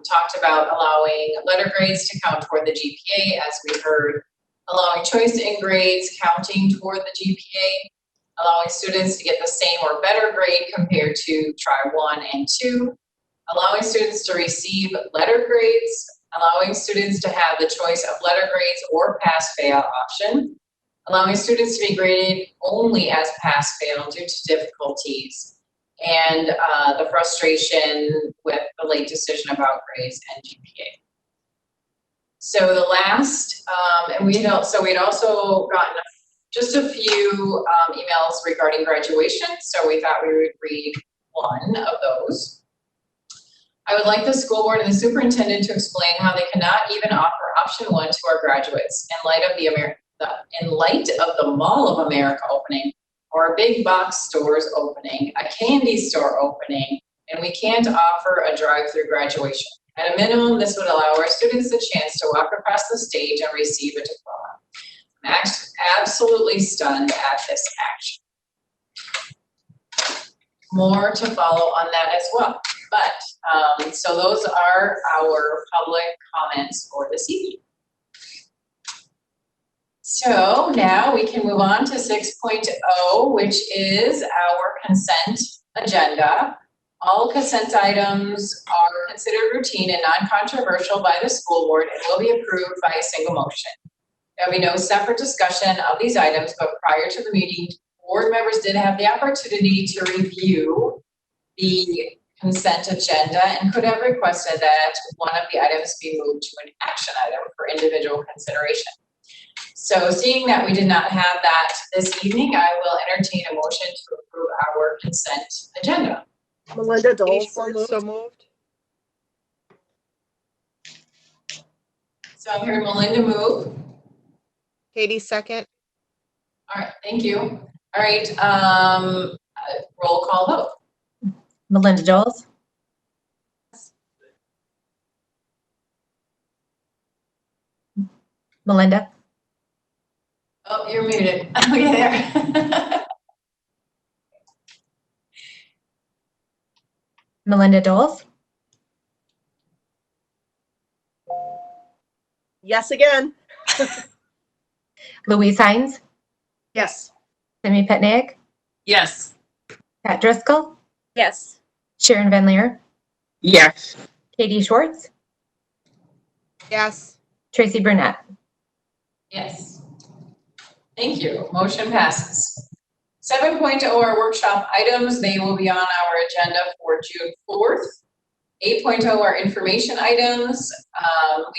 talked about allowing letter grades to count toward the GPA, as we heard, allowing choice in grades counting toward the GPA, allowing students to get the same or better grade compared to try 1 and 2, allowing students to receive letter grades, allowing students to have the choice of letter grades or pass-fail option, allowing students to be graded only as pass-fail due to difficulties, and the frustration with the late decision about grades and GPA. So the last, and we'd also gotten just a few emails regarding graduation, so we thought we would read one of those. I would like the school board and the superintendent to explain how they cannot even offer option 1 to our graduates in light of the Mall of America opening, or big box stores opening, a candy store opening, and we can't offer a drive-through graduation. At a minimum, this would allow our students the chance to walk across the stage and receive a diploma. I'm absolutely stunned at this action. More to follow on that as well. But, so those are our public comments for this evening. So now we can move on to 6.0, which is our consent agenda. All consent items are considered routine and non-controversial by the school board and will be approved by a single motion. There will be no separate discussion of these items, but prior to the meeting, board members did have the opportunity to review the consent agenda and could have requested that one of the items be moved to an action item for individual consideration. So seeing that we did not have that this evening, I will entertain a motion to approve our consent agenda. Melinda Dole, So moved. So I'm hearing Melinda move. Katie, second. All right, thank you. All right, roll call vote. Melinda Doles. Melinda. Oh, you're muted. Okay, there. Melinda Doles. yes again. Louise Hines. Yes. Simi Petnaik. Yes. Pat Driscoll. Yes. Sharon Van Leer. Yes. Katie Schwartz. Yes. Tracy Burnett. Yes. Thank you. Motion passes. 7.0 are workshop items. They will be on our agenda for June 4th. 8.0 are information items.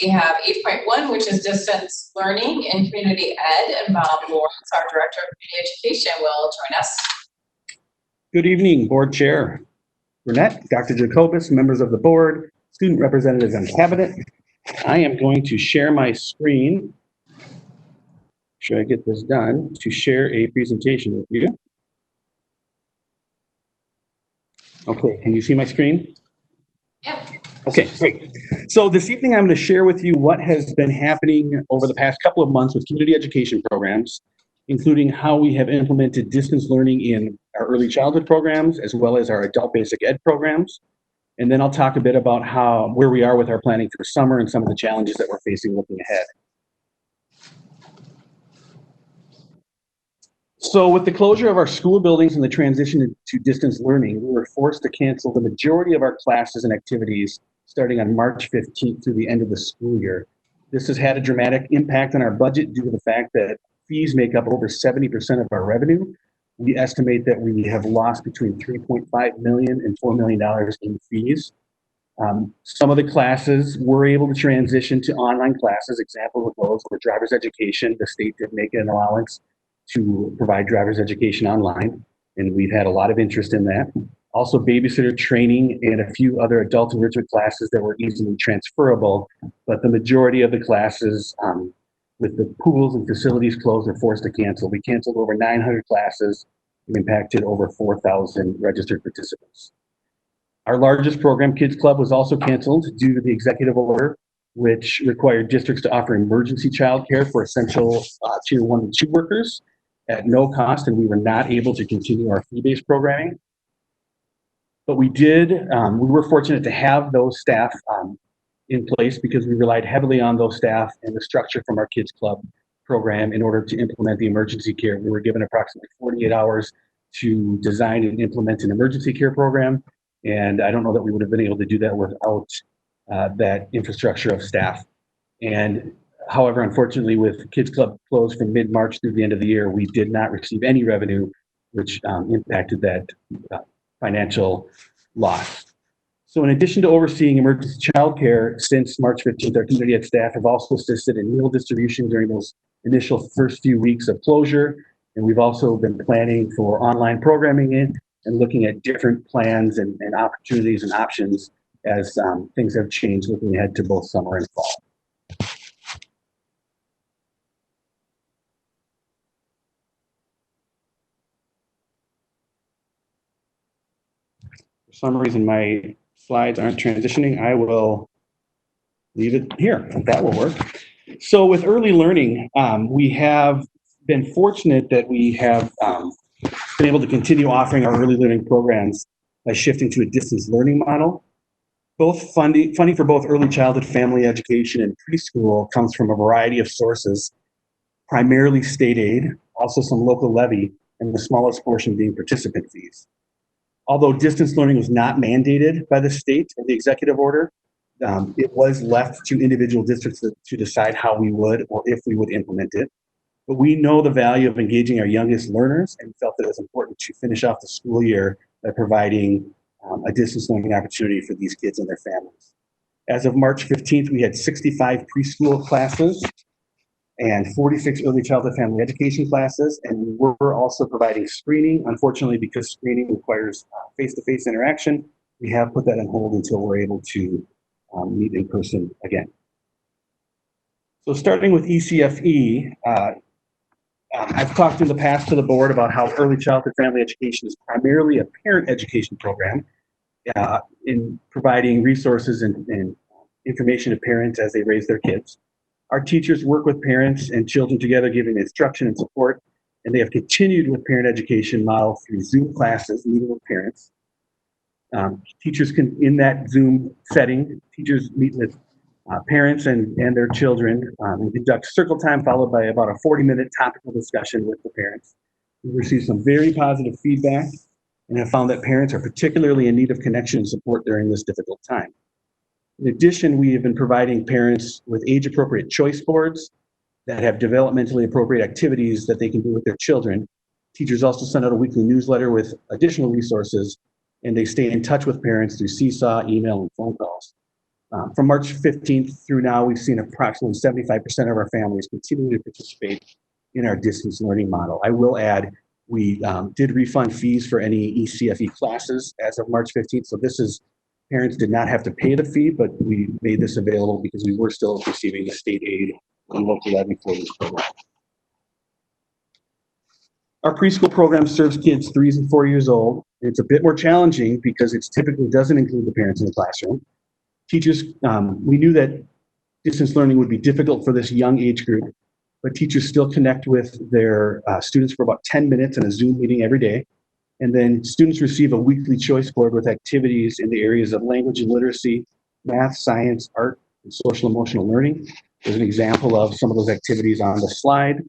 We have 8.1, which is distance learning in community ed, and Bob Lawrence, our Director of Community Education, will join us. Good evening, Board Chair, Burnett, Dr. Jacobus, members of the board, student representatives and cabinet. I am going to share my screen. Should I get this done to share a presentation with you? Okay, can you see my screen? Yep. Okay, great. So this evening, I'm going to share with you what has been happening over the past couple of months with community education programs, including how we have implemented distance learning in our early childhood programs, as well as our adult basic ed programs. And then I'll talk a bit about where we are with our planning for summer and some of the challenges that we're facing looking ahead. So with the closure of our school buildings and the transition to distance learning, we were forced to cancel the majority of our classes and activities starting on March 15th through the end of the school year. This has had a dramatic impact on our budget due to the fact that fees make up over 70% of our revenue. We estimate that we have lost between $3.5 million and $4 million in fees. Some of the classes were able to transition to online classes. Examples of those were driver's education. The state did make an allowance to provide driver's education online, and we've had a lot of interest in that. Also babysitter training and a few other adult enrichment classes that were easily transferable, but the majority of the classes with the pools and facilities closed are forced to cancel. We canceled over 900 classes and impacted over 4,000 registered participants. Our largest program, Kids Club, was also canceled due to the executive order, which required districts to offer emergency childcare for essential tier 1 and 2 workers at no cost, and we were not able to continue our fee-based programming. But we were fortunate to have those staff in place because we relied heavily on those staff and the structure from our Kids Club program in order to implement the emergency care. We were given approximately 48 hours to design and implement an emergency care program, and I don't know that we would have been able to do that without that infrastructure of staff. And however, unfortunately, with Kids Club closed from mid-March through the end of the year, we did not receive any revenue, which impacted that financial loss. So in addition to overseeing emergency childcare, since March 15th, our community ed staff have also assisted in meal distribution during those initial first few weeks of closure. And we've also been planning for online programming and looking at different plans and opportunities and options as things have changed looking ahead to both summer and fall. For some reason, my slides aren't transitioning. I will leave it here. That will work. So with early learning, we have been fortunate that we have been able to continue offering our early learning programs by shifting to a distance learning model. Both funding for both early childhood family education and preschool comes from a variety of sources, primarily state aid, also some local levy, and the smallest portion being participant fees. Although distance learning was not mandated by the state in the executive order, it was left to individual districts to decide how we would or if we would implement it. But we know the value of engaging our youngest learners and felt that it was important to finish off the school year by providing a distance learning opportunity for these kids and their families. As of March 15th, we had 65 preschool classes and 46 early childhood family education classes, and we were also providing screening. Unfortunately, because screening requires face-to-face interaction, we have put that on hold until we're able to meet in person again. So starting with ECFE, I've talked in the past to the board about how early childhood family education is primarily a parent education program in providing resources and information to parents as they raise their kids. Our teachers work with parents and children together, giving instruction and support, and they have continued with parent education model through Zoom classes, meeting with parents. Teachers can, in that Zoom setting, teachers meet with parents and their children and conduct circle time followed by about a 40-minute topical discussion with the parents. We've received some very positive feedback and have found that parents are particularly in need of connection and support during this difficult time. In addition, we have been providing parents with age-appropriate choice boards that have developmentally appropriate activities that they can do with their children. Teachers also send out a weekly newsletter with additional resources, and they stay in touch with parents through Seesaw, email, and phone calls. From March 15th through now, we've seen approximately 75% of our families continue to participate in our distance learning model. I will add, We did refund fees for any ECFE classes as of March 15th. So this is, parents did not have to pay the fee, but we made this available because we were still receiving the state aid and local levy for this program. Our preschool program serves kids 3 and 4 years old. It's a bit more challenging because it typically doesn't include the parents in the classroom. Teachers, we knew that distance learning would be difficult for this young age group, but teachers still connect with their students for about 10 minutes in a Zoom meeting every day. And then students receive a weekly choice board with activities in the areas of language and literacy, math, science, art, and social emotional learning. There's an example of some of those activities on the slide.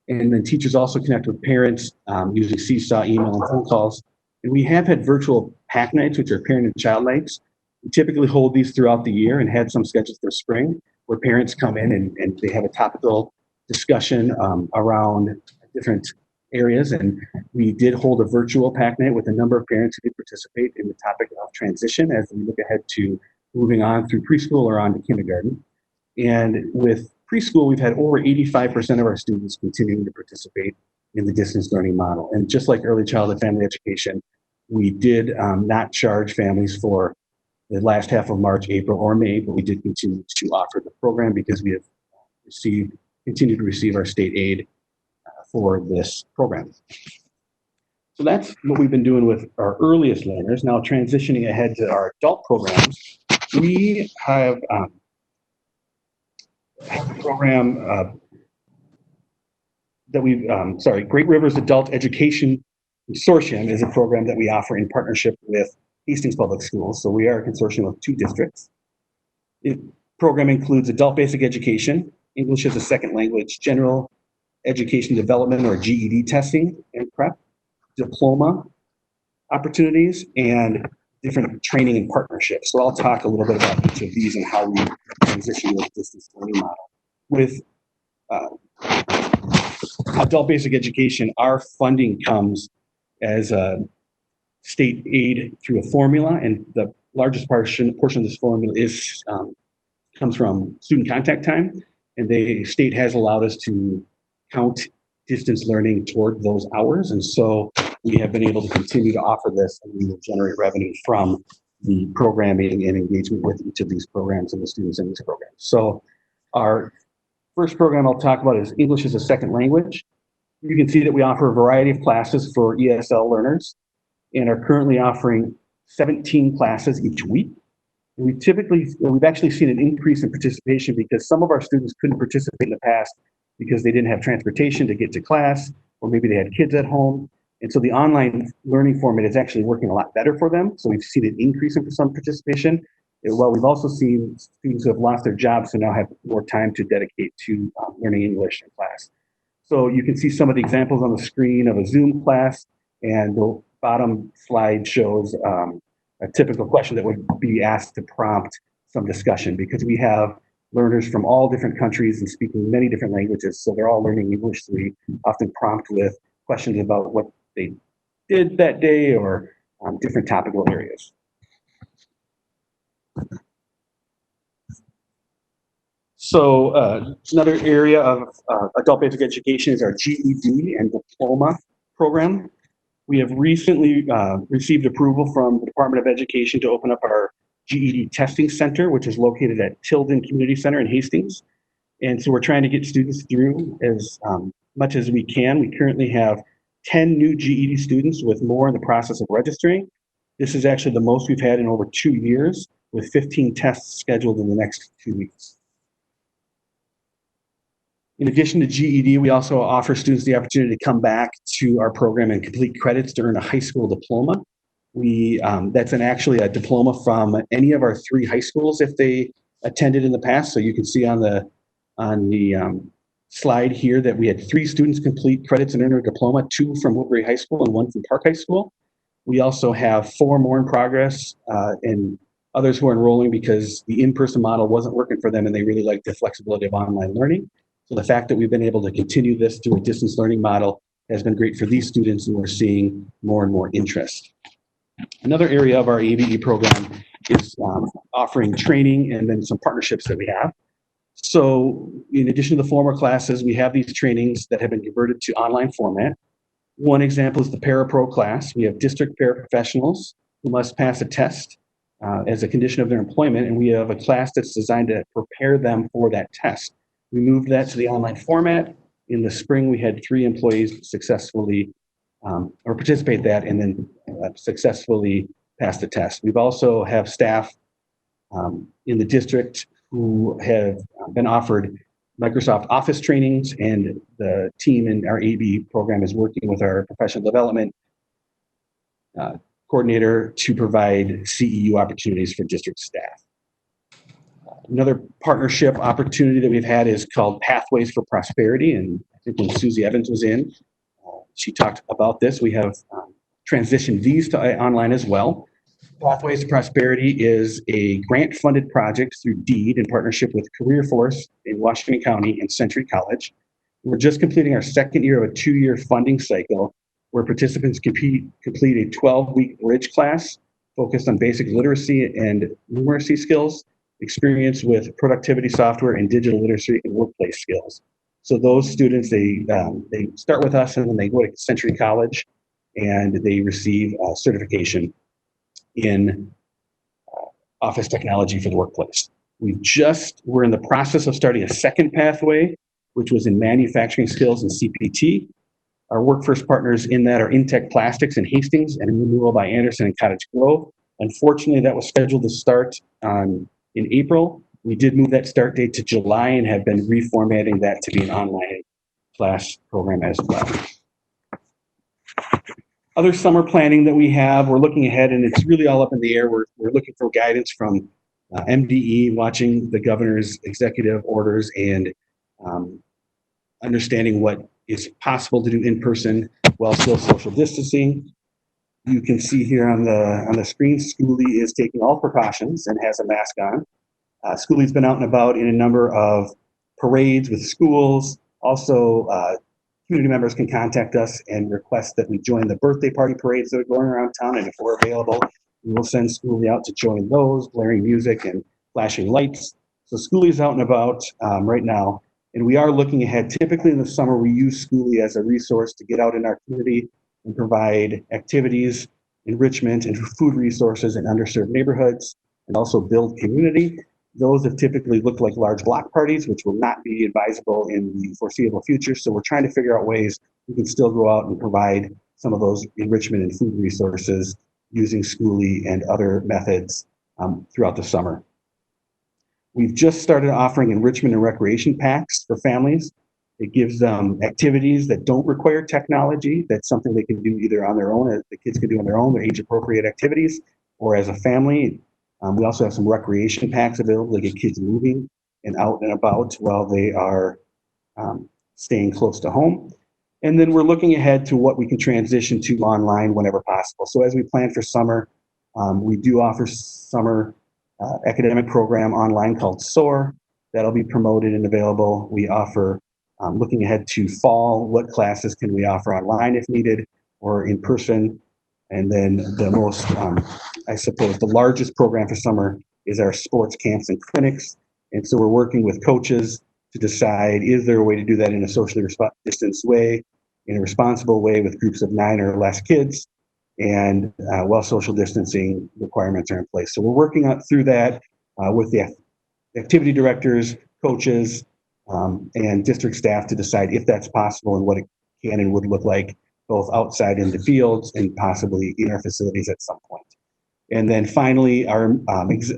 And then teachers also connect with parents using Seesaw, email, and phone calls. And we have had virtual pack nights, which are parent and child nights. We typically hold these throughout the year and had some scheduled for spring, where parents come in and they have a topical discussion around different areas. And we did hold a virtual pack night with a number of parents who did participate in the topic of transition as we look ahead to moving on through preschool or on to kindergarten. And with preschool, we've had over 85% of our students continuing to participate in the distance learning model. And just like early childhood family education, we did not charge families for the last half of March, April, or May, but we did continue to offer the program because we have continued to receive our state aid for this program. So that's what we've been doing with our earliest learners. Now transitioning ahead to our adult programs, we have a program that we've, Great Rivers Adult Education Consortium is a program that we offer in partnership with Hastings Public Schools. So we are a consortium of 2 districts. The program includes adult basic education, English as a second language, general education development or GED testing and prep, diploma opportunities, and different training and partnerships. So I'll talk a little bit about each of these and how we transition to a distance learning model. With adult basic education, our funding comes as a state aid through a formula, and the largest portion of this formula comes from student contact time, and the state has allowed us to count distance learning toward those hours, and so we have been able to continue to offer this, and we will generate revenue from the programming and engagement with each of these programs and the students in these programs. So our first program I'll talk about is English as a second language. You can see that we offer a variety of classes for ESL learners and are currently offering 17 classes each week. And we've actually seen an increase in participation because some of our students couldn't participate in the past because they didn't have transportation to get to class, or maybe they had kids at home. And so the online learning format is actually working a lot better for them. So we've seen an increase in some participation. Well, we've also seen students who have lost their jobs who now have more time to dedicate to learning English in class. So you can see some of the examples on the screen of a Zoom class, and the bottom slide shows a typical question that would be asked to prompt some discussion, because we have learners from all different countries and speaking many different languages. So they're all learning English. So we often prompt with questions about what they did that day or different topical areas. So another area of adult basic education is our GED and diploma program. We have recently received approval from the Department of Education to open up our GED testing center, which is located at Tilden Community Center in Hastings. And so we're trying to get students through as much as we can. We currently have 10 new GED students, with more in the process of registering. This is actually the most we've had in over 2 years, with 15 tests scheduled in the next 2 weeks. In addition to GED, we also offer students the opportunity to come back to our program and complete credits to earn a high school diploma. That's actually a diploma from any of our 3 high schools if they attended in the past. So you can see on the slide here that we had 3 students complete credits and earn a diploma, 2 from Woodbury High School and 1 from Park High School. We also have 4 more in progress and others who are enrolling because the in-person model wasn't working for them and they really liked the flexibility of online learning. So the fact that we've been able to continue this to a distance learning model has been great for these students, and we're seeing more and more interest. Another area of our ABE program is offering training and then some partnerships that we have. So in addition to the former classes, we have these trainings that have been converted to online format. One example is the Parapro class. We have district paraprofessionals who must pass a test as a condition of their employment, and we have a class that's designed to prepare them for that test. We moved that to the online format. In the spring, we had 3 employees successfully or participate in that and then successfully pass the test. We've also have staff in the district who have been offered Microsoft Office trainings, and the team in our AB program is working with our professional development coordinator to provide CEU opportunities for district staff. Another partnership opportunity that we've had is called Pathways for Prosperity, and I think when Susie Evans was in, she talked about this. We have transitioned these to online as well. Pathways to Prosperity is a grant-funded project through DEED in partnership with Career Force in Washington County and Century College. We're just completing our second year of a 2-year funding cycle where participants complete a 12-week bridge class focused on basic literacy and numeracy skills, experience with productivity software and digital literacy and workplace skills. So those students, they start with us and then they go to Century College and they receive a certification in office technology for the workplace. We're in the process of starting a second pathway, which was in manufacturing skills and CPT. Our workforce partners in that are Intech Plastics in Hastings and Renewal by Anderson and Cottage Grove. Unfortunately, that was scheduled to start in April. We did move that start date to July and have been reformatting that to be an online class program as well. Other summer planning that we have, we're looking ahead and it's really all up in the air. We're looking for guidance from MDE, watching the governor's executive orders and understanding what is possible to do in person while still social distancing. You can see here on the screen, Schoolie is taking all precautions and has a mask on. Schoolie's been out and about in a number of parades with schools. Also, community members can contact us and request that we join the birthday party parades that are going around town, and if we're available, we will send Schoolie out to join those, blaring music and flashing lights. So Schoolie's out and about right now, and we are looking ahead. Typically in the summer, we use Schoolie as a resource to get out in our community and provide activities, enrichment, and food resources in underserved neighborhoods, and also build community. Those have typically looked like large block parties, which will not be advisable in the foreseeable future. So we're trying to figure out ways we can still go out and provide some of those enrichment and food resources using Schoolie and other methods throughout the summer. We've just started offering enrichment and recreation packs for families. It gives them activities that don't require technology. That's something they can do either on their own, as the kids can do on their own, their age-appropriate activities, or as a family. We also have some recreation packs available to get kids moving and out and about while they are staying close to home. And then we're looking ahead to what we can transition to online whenever possible. So as we plan for summer, we do offer summer academic program online called SOAR. That'll be promoted and available. We offer, looking ahead to fall, what classes can we offer online if needed or in person? And then the most, I suppose, the largest program for summer is our sports camps and clinics. And so we're working with coaches to decide, is there a way to do that in a socially distanced way, in a responsible way with groups of 9 or less kids, and while social distancing requirements are in place. So we're working through that with the activity directors, coaches, and district staff to decide if that's possible and what it can and would look like, both outside in the fields and possibly in our facilities at some point. And then finally, our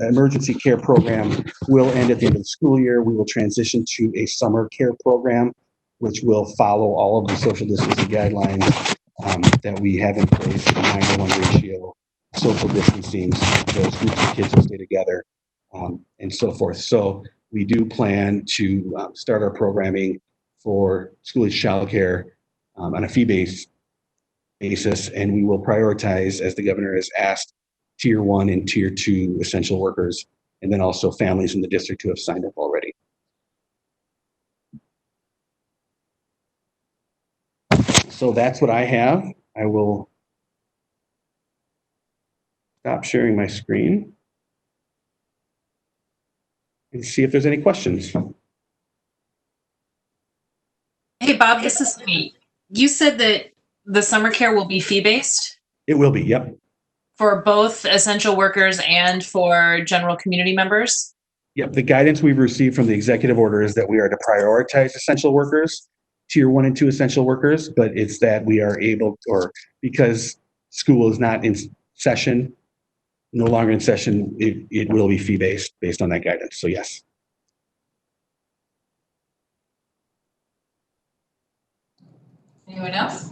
emergency care program will end at the end of the school year. We will transition to a summer care program, which will follow all of the social distancing guidelines that we have in place, 9:1 ratio, social distancing, those groups of kids will stay together, and so forth. So we do plan to start our programming for school-age childcare on a fee-based basis, and we will prioritize, as the governor has asked, Tier 1 and Tier 2 essential workers, and then also families in the district who have signed up already. So that's what I have. I will stop sharing my screen and see if there's any questions. Hey, Bob, this is me. You said that the summer care will be fee-based It will be, yep. for both essential workers and for general community members? Yep, the guidance we've received from the executive order is that we are to prioritize essential workers, tier 1 and 2 essential workers, but it's that we are able, or because school is not in session, no longer in session, it will be fee-based based on that guidance. So yes. Anyone else?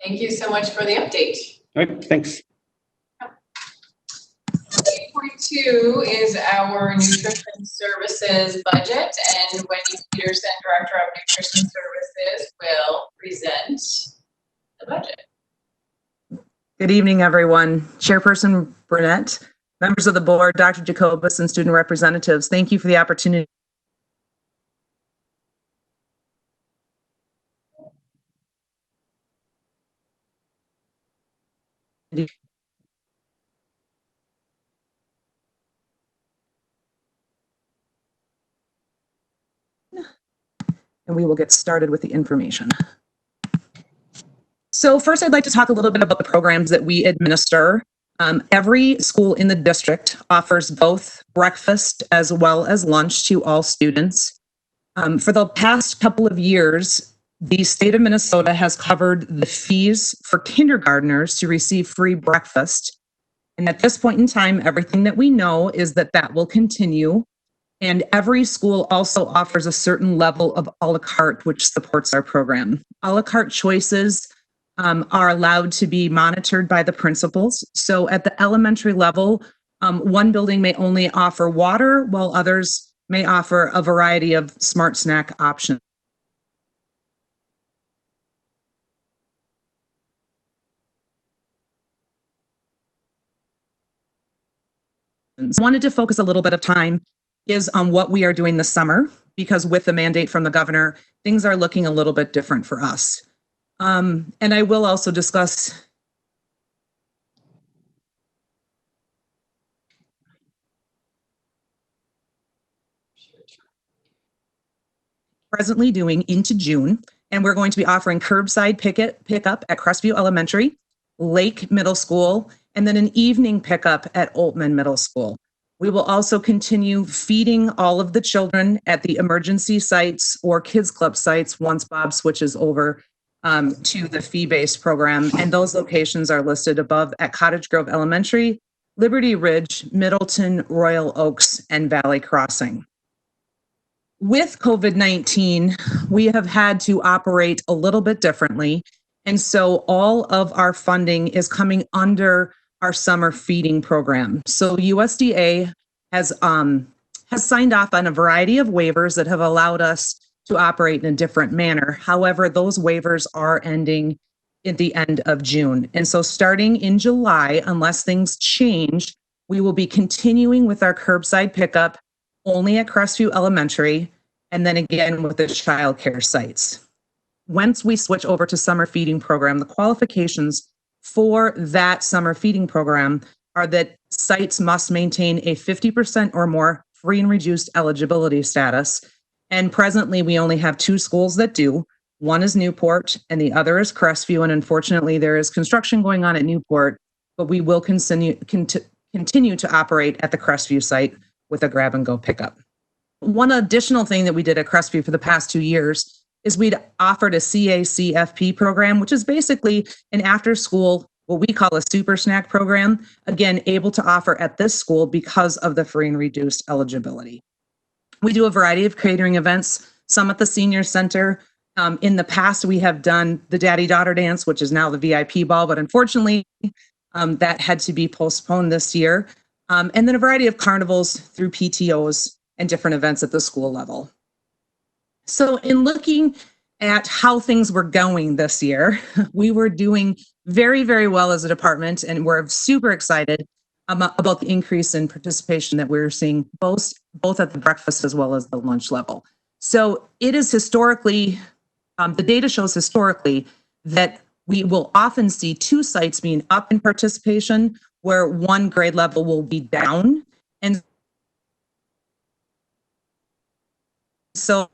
Thank you so much for the update. All right, thanks. 8.2 is our nutrition services budget, and Wendy Peterson, Director of Nutrition Services, will present the budget. Good evening, everyone. Chairperson Burnett, members of the board, Dr. Jacobus, and student representatives, thank you for the opportunity. And we will get started with the information. So first, I'd like to talk a little bit about the programs that we administer. Every school in the district offers both breakfast as well as lunch to all students. For the past couple of years, the state of Minnesota has covered the fees for kindergartners to receive free breakfast. And at this point in time, everything that we know is that that will continue. And every school also offers a certain level of a la carte, which supports our program. A la carte choices are allowed to be monitored by the principals. So at the elementary level, one building may only offer water, while others may offer a variety of smart snack options. I wanted to focus a little bit of time is on what we are doing this summer, because with the mandate from the governor, things are looking a little bit different for us. And I will also discuss presently doing into June, and we're going to be offering curbside pickup at Crestview Elementary, Lake Middle School, and then an evening pickup at Oltman Middle School. We will also continue feeding all of the children at the emergency sites or kids club sites once Bob switches over to the fee-based program. And those locations are listed above at Cottage Grove Elementary, Liberty Ridge, Middleton, Royal Oaks, and Valley Crossing. With COVID-19, we have had to operate a little bit differently. And so all of our funding is coming under our summer feeding program. So USDA has signed off on a variety of waivers that have allowed us to operate in a different manner. However, those waivers are ending at the end of June. And so starting in July, unless things change, we will be continuing with our curbside pickup only at Crestview Elementary, and then again with the childcare sites. Once we switch over to summer feeding program, the qualifications for that summer feeding program are that sites must maintain a 50% or more free and reduced eligibility status. And presently, we only have 2 schools that do. One is Newport and the other is Crestview. And unfortunately, there is construction going on at Newport, but we will continue to operate at the Crestview site with a grab and go pickup. One additional thing that we did at Crestview for the past 2 years is we'd offered a CACFP program, which is basically an after school, what we call a super snack program, again, able to offer at this school because of the free and reduced eligibility. We do a variety of catering events, some at the senior center. In the past, we have done the daddy-daughter dance, which is now the VIP ball, but unfortunately, that had to be postponed this year. And then a variety of carnivals through PTOs and different events at the school level. So in looking at how things were going this year, we were doing very, very well as a department, and we're super excited about the increase in participation that we're seeing both at the breakfast as well as the lunch level. So it is historically, the data shows historically that we will often see 2 sites being up in participation where one grade level will be down. And so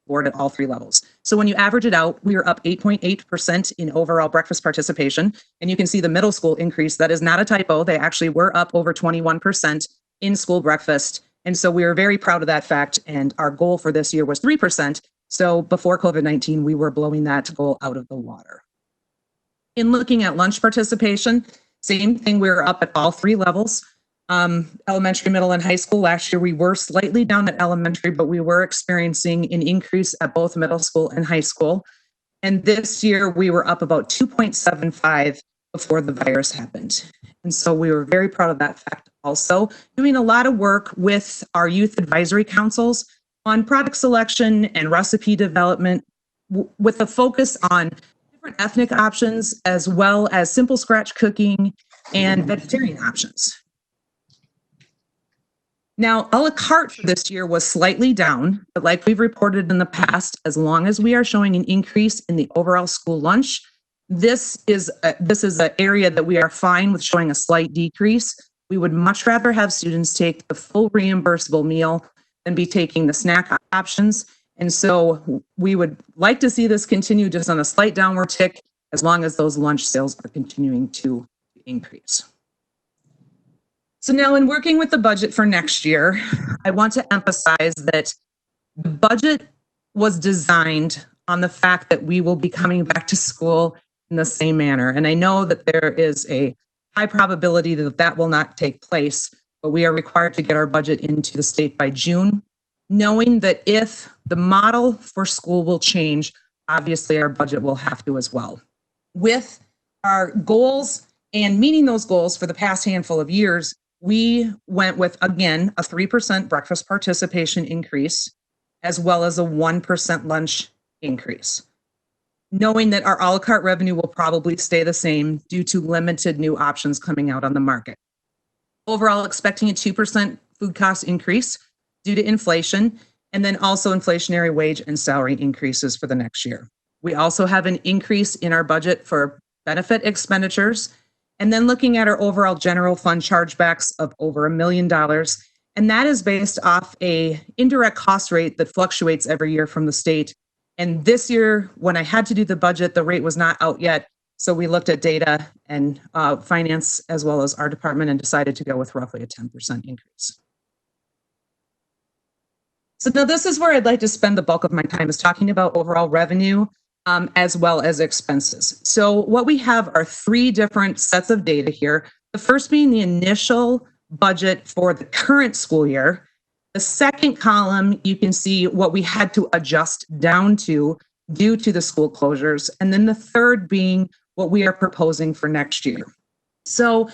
board at all three levels. So when you average it out, we are up 8.8% in overall breakfast participation. And you can see the middle school increase. That is not a typo. They actually were up over 21% in school breakfast. And so we are very proud of that fact. And our goal for this year was 3%. So before COVID-19, we were blowing that goal out of the water. In looking at lunch participation, same thing, we were up at all three levels. Elementary, middle, and high school. Last year, we were slightly down at elementary, but we were experiencing an increase at both middle school and high school. And this year, we were up about 2.75 before the virus happened. And so we were very proud of that fact. Also, doing a lot of work with our youth advisory councils on product selection and recipe development with a focus on different ethnic options, as well as simple scratch cooking and vegetarian options. Now, a la carte for this year was slightly down, but like we've reported in the past, as long as we are showing an increase in the overall school lunch, this is an area that we are fine with showing a slight decrease. We would much rather have students take the full reimbursable meal than be taking the snack options. And so we would like to see this continue just on a slight downward tick, as long as those lunch sales are continuing to increase. So now in working with the budget for next year, I want to emphasize that the budget was designed on the fact that we will be coming back to school in the same manner. And I know that there is a high probability that that will not take place, but we are required to get our budget into the state by June, knowing that if the model for school will change, obviously our budget will have to as well. With our goals and meeting those goals for the past handful of years, we went with, again, a 3% breakfast participation increase, as well as a 1% lunch increase, knowing that our a la carte revenue will probably stay the same due to limited new options coming out on the market. Overall, expecting a 2% food cost increase due to inflation, and then also inflationary wage and salary increases for the next year. We also have an increase in our budget for benefit expenditures, and then looking at our overall general fund chargebacks of over $1 million. And that is based off a indirect cost rate that fluctuates every year from the state. And this year, when I had to do the budget, the rate was not out yet. So we looked at data and finance, as well as our department, and decided to go with roughly a 10% increase. So now this is where I'd like to spend the bulk of my time, is talking about overall revenue, as well as expenses. So what we have are three different sets of data here. The first being the initial budget for the current school year. The second column, you can see what we had to adjust down to due to the school closures. And then the third being what we are proposing for next year. So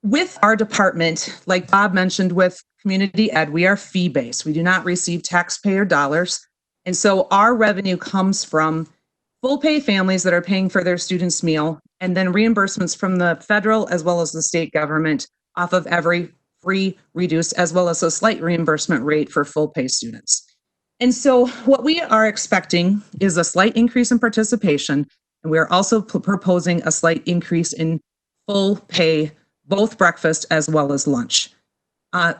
with our department, like Bob mentioned with community ed, we are fee-based. We do not receive taxpayer dollars. And so our revenue comes from full pay families that are paying for their students' meal, and then reimbursements from the federal as well as the state government off of every free, reduced, as well as a slight reimbursement rate for full pay students. And so what we are expecting is a slight increase in participation, and we are also proposing a slight increase in full pay, both breakfast as well as lunch.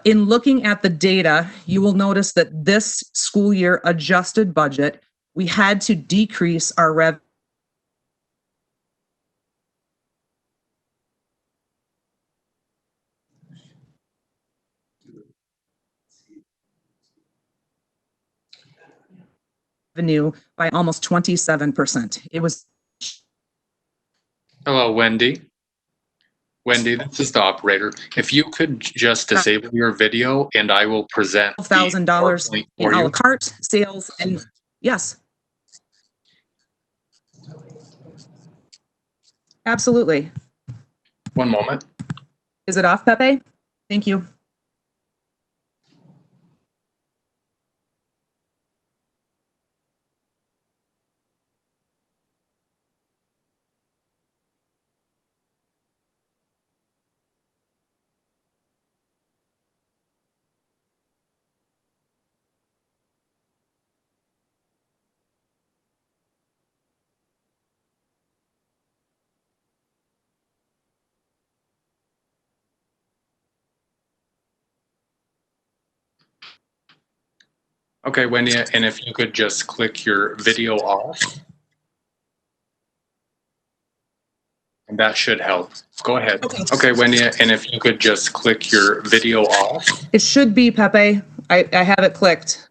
In looking at the data, you will notice that this school year adjusted budget, we had to decrease our revenue by almost 27%. It was. Hello, Wendy. Wendy, this is the operator. If you could just disable your video and I will present $12,000 in a la carte sales, and yes. Absolutely. One moment. Is it off, Pepe? Thank you. Okay, Wendy, and if you could just click your video off. And that should help. Go ahead. Okay, Wendy, and if you could just click your video off. It should be, Pepe. I have it clicked.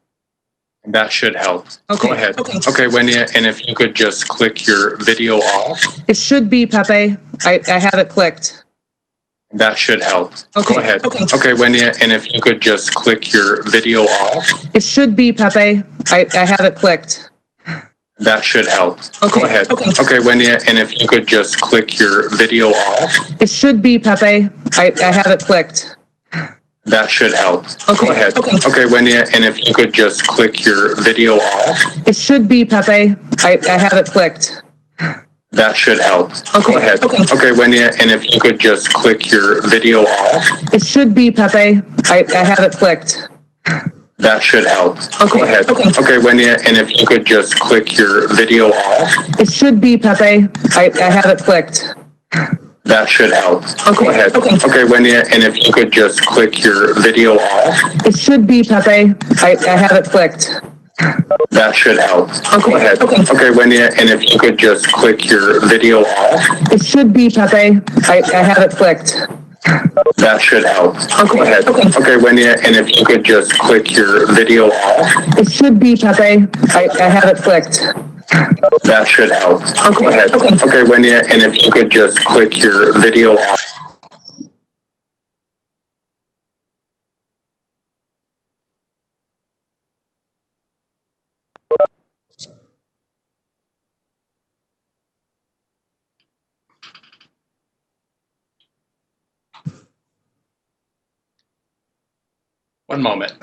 And that should help. Okay. Go ahead. Okay, Wendy, and if you could just click your video off. It should be, Pepe. I have it clicked. And that should help. Okay. Go ahead. Okay, Wendy, and if you could just click your video off. It should be, Pepe. I have it clicked. That should help. Okay. Go ahead. Okay, Wendy, and if you could just click your video off. It should be, Pepe. I have it clicked. That should help. Okay. Go ahead. Okay, Wendy, and if you could just click your video off. It should be, Pepe. I have it clicked. That should help. Okay. Go ahead. Okay, Wendy, and if you could just click your video off. It should be, Pepe. I have it clicked. That should help. Okay. Go ahead. Okay, Wendy, and if you could just click your video off. It should be, Pepe. I have it clicked. That should help. Okay. Go ahead. Okay, Wendy, and if you could just click your video off. It should be, Pepe. I have it clicked. That should help. Go ahead. Okay, Wendy, and if you could just click your video off. It should be, Pepe. I have it clicked. That should help. Go ahead. Okay, Wendy, and if you could just click your video off. It should be, Pepe. I have it clicked. That should help. Go ahead. Okay, Wendy, and if you could just click your video off. One moment.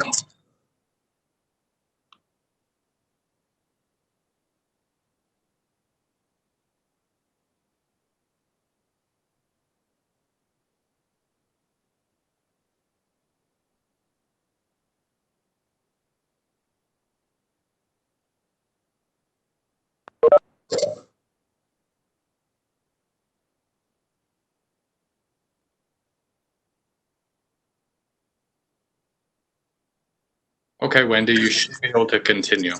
Okay, Wendy, you should be able to continue.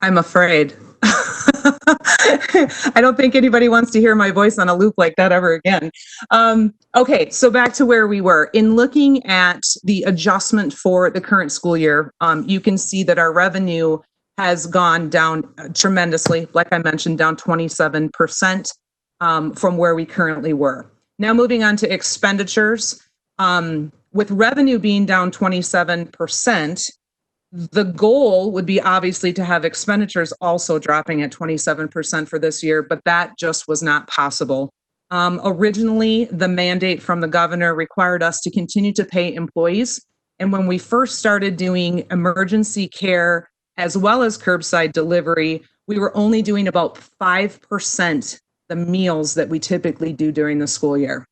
I'm afraid. I don't think anybody wants to hear my voice on a loop like that ever again. Okay, so back to where we were. In looking at the adjustment for the current school year, you can see that our revenue has gone down tremendously. Like I mentioned, down 27% from where we currently were. Now moving on to expenditures. With revenue being down 27%, the goal would be obviously to have expenditures also dropping at 27% for this year, but that just was not possible. Originally, the mandate from the governor required us to continue to pay employees. And when we first started doing emergency care as well as curbside delivery, we were only doing about 5% the meals that we typically do during the school year.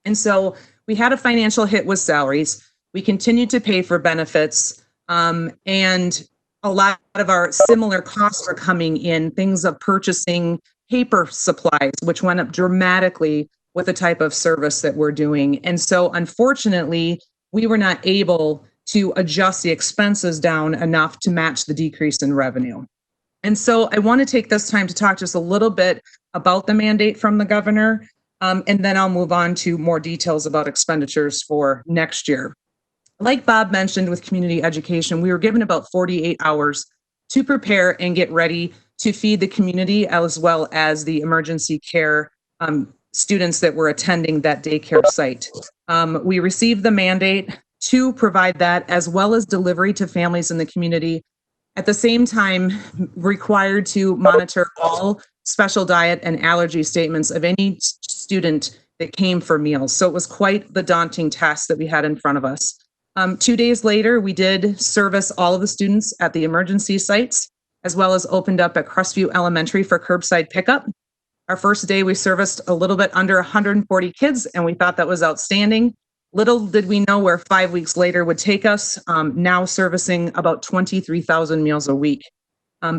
And so we had a financial hit with salaries. We continued to pay for benefits. And a lot of our similar costs were coming in, things of purchasing paper supplies, which went up dramatically with the type of service that we're doing. And so unfortunately, we were not able to adjust the expenses down enough to match the decrease in revenue. And so I want to take this time to talk just a little bit about the mandate from the governor, and then I'll move on to more details about expenditures for next year. Like Bob mentioned with community education, we were given about 48 hours to prepare and get ready to feed the community as well as the emergency care students that were attending that daycare site. We received the mandate to provide that as well as delivery to families in the community. At the same time, required to monitor all special diet and allergy statements of any student that came for meals. So it was quite the daunting task that we had in front of us. 2 days later, we did service all of the students at the emergency sites, as well as opened up at Crestview Elementary for curbside pickup. Our first day, we serviced a little bit under 140 kids, and we thought that was outstanding. Little did we know where 5 weeks later would take us, now servicing about 23,000 meals a week.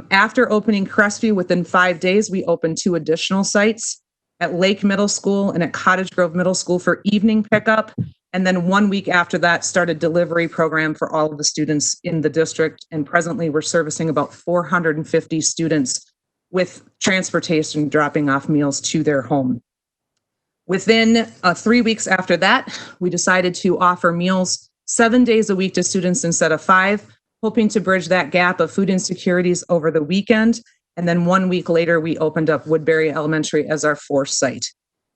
After opening Crestview, within 5 days, we opened 2 additional sites. at Lake Middle School and at Cottage Grove Middle School for evening pickup. And then 1 week after that, started delivery program for all of the students in the district. And presently we're servicing about 450 students with transportation, dropping off meals to their home. Within 3 weeks after that, we decided to offer meals 7 days a week to students instead of 5, hoping to bridge that gap of food insecurities over the weekend. And then 1 week later, we opened up Woodbury Elementary as our 4th site.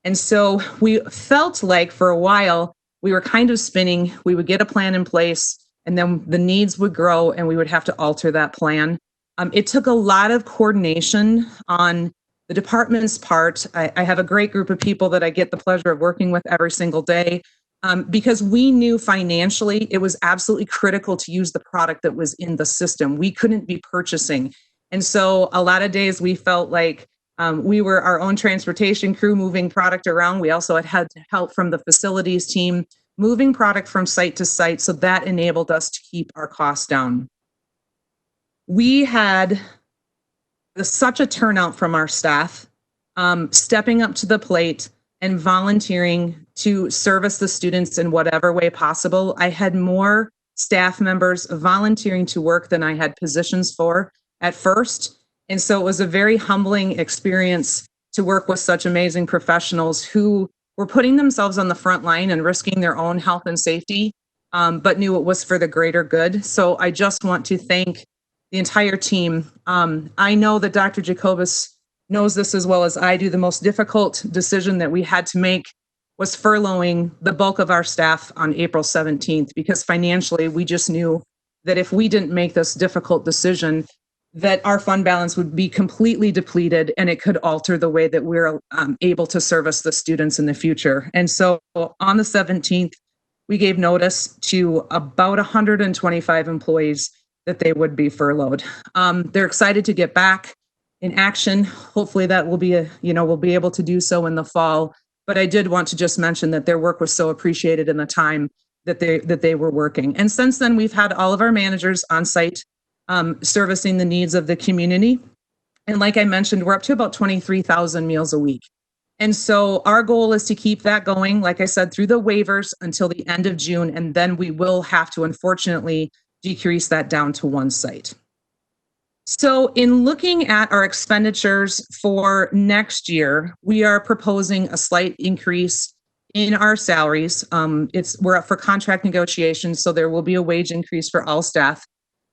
And so we felt like for a while, we were kind of spinning. We would get a plan in place, and then the needs would grow, and we would have to alter that plan. It took a lot of coordination on the department's part. I have a great group of people that I get the pleasure of working with every single day, because we knew financially it was absolutely critical to use the product that was in the system. We couldn't be purchasing. And so a lot of days we felt like we were our own transportation crew moving product around. We also had help from the facilities team moving product from site to site. So that enabled us to keep our costs down. We had such a turnout from our staff, stepping up to the plate and volunteering to service the students in whatever way possible. I had more staff members volunteering to work than I had positions for at first. And so it was a very humbling experience to work with such amazing professionals who were putting themselves on the front line and risking their own health and safety, but knew it was for the greater good. So I just want to thank the entire team. I know that Dr. Jacobus knows this as well as I do. The most difficult decision that we had to make was furloughing the bulk of our staff on April 17th, because financially we just knew that if we didn't make this difficult decision, that our fund balance would be completely depleted and it could alter the way that we're able to service the students in the future. And so on the 17th, we gave notice to about 125 employees that they would be furloughed. They're excited to get back in action. Hopefully that will be we'll be able to do so in the fall. But I did want to just mention that their work was so appreciated in the time that they were working. And since then, we've had all of our managers on site servicing the needs of the community. And like I mentioned, we're up to about 23,000 meals a week. And so our goal is to keep that going, like I said, through the waivers until the end of June. And then we will have to, unfortunately, decrease that down to 1 site. So in looking at our expenditures for next year, we are proposing a slight increase in our salaries. We're up for contract negotiations, so there will be a wage increase for all staff,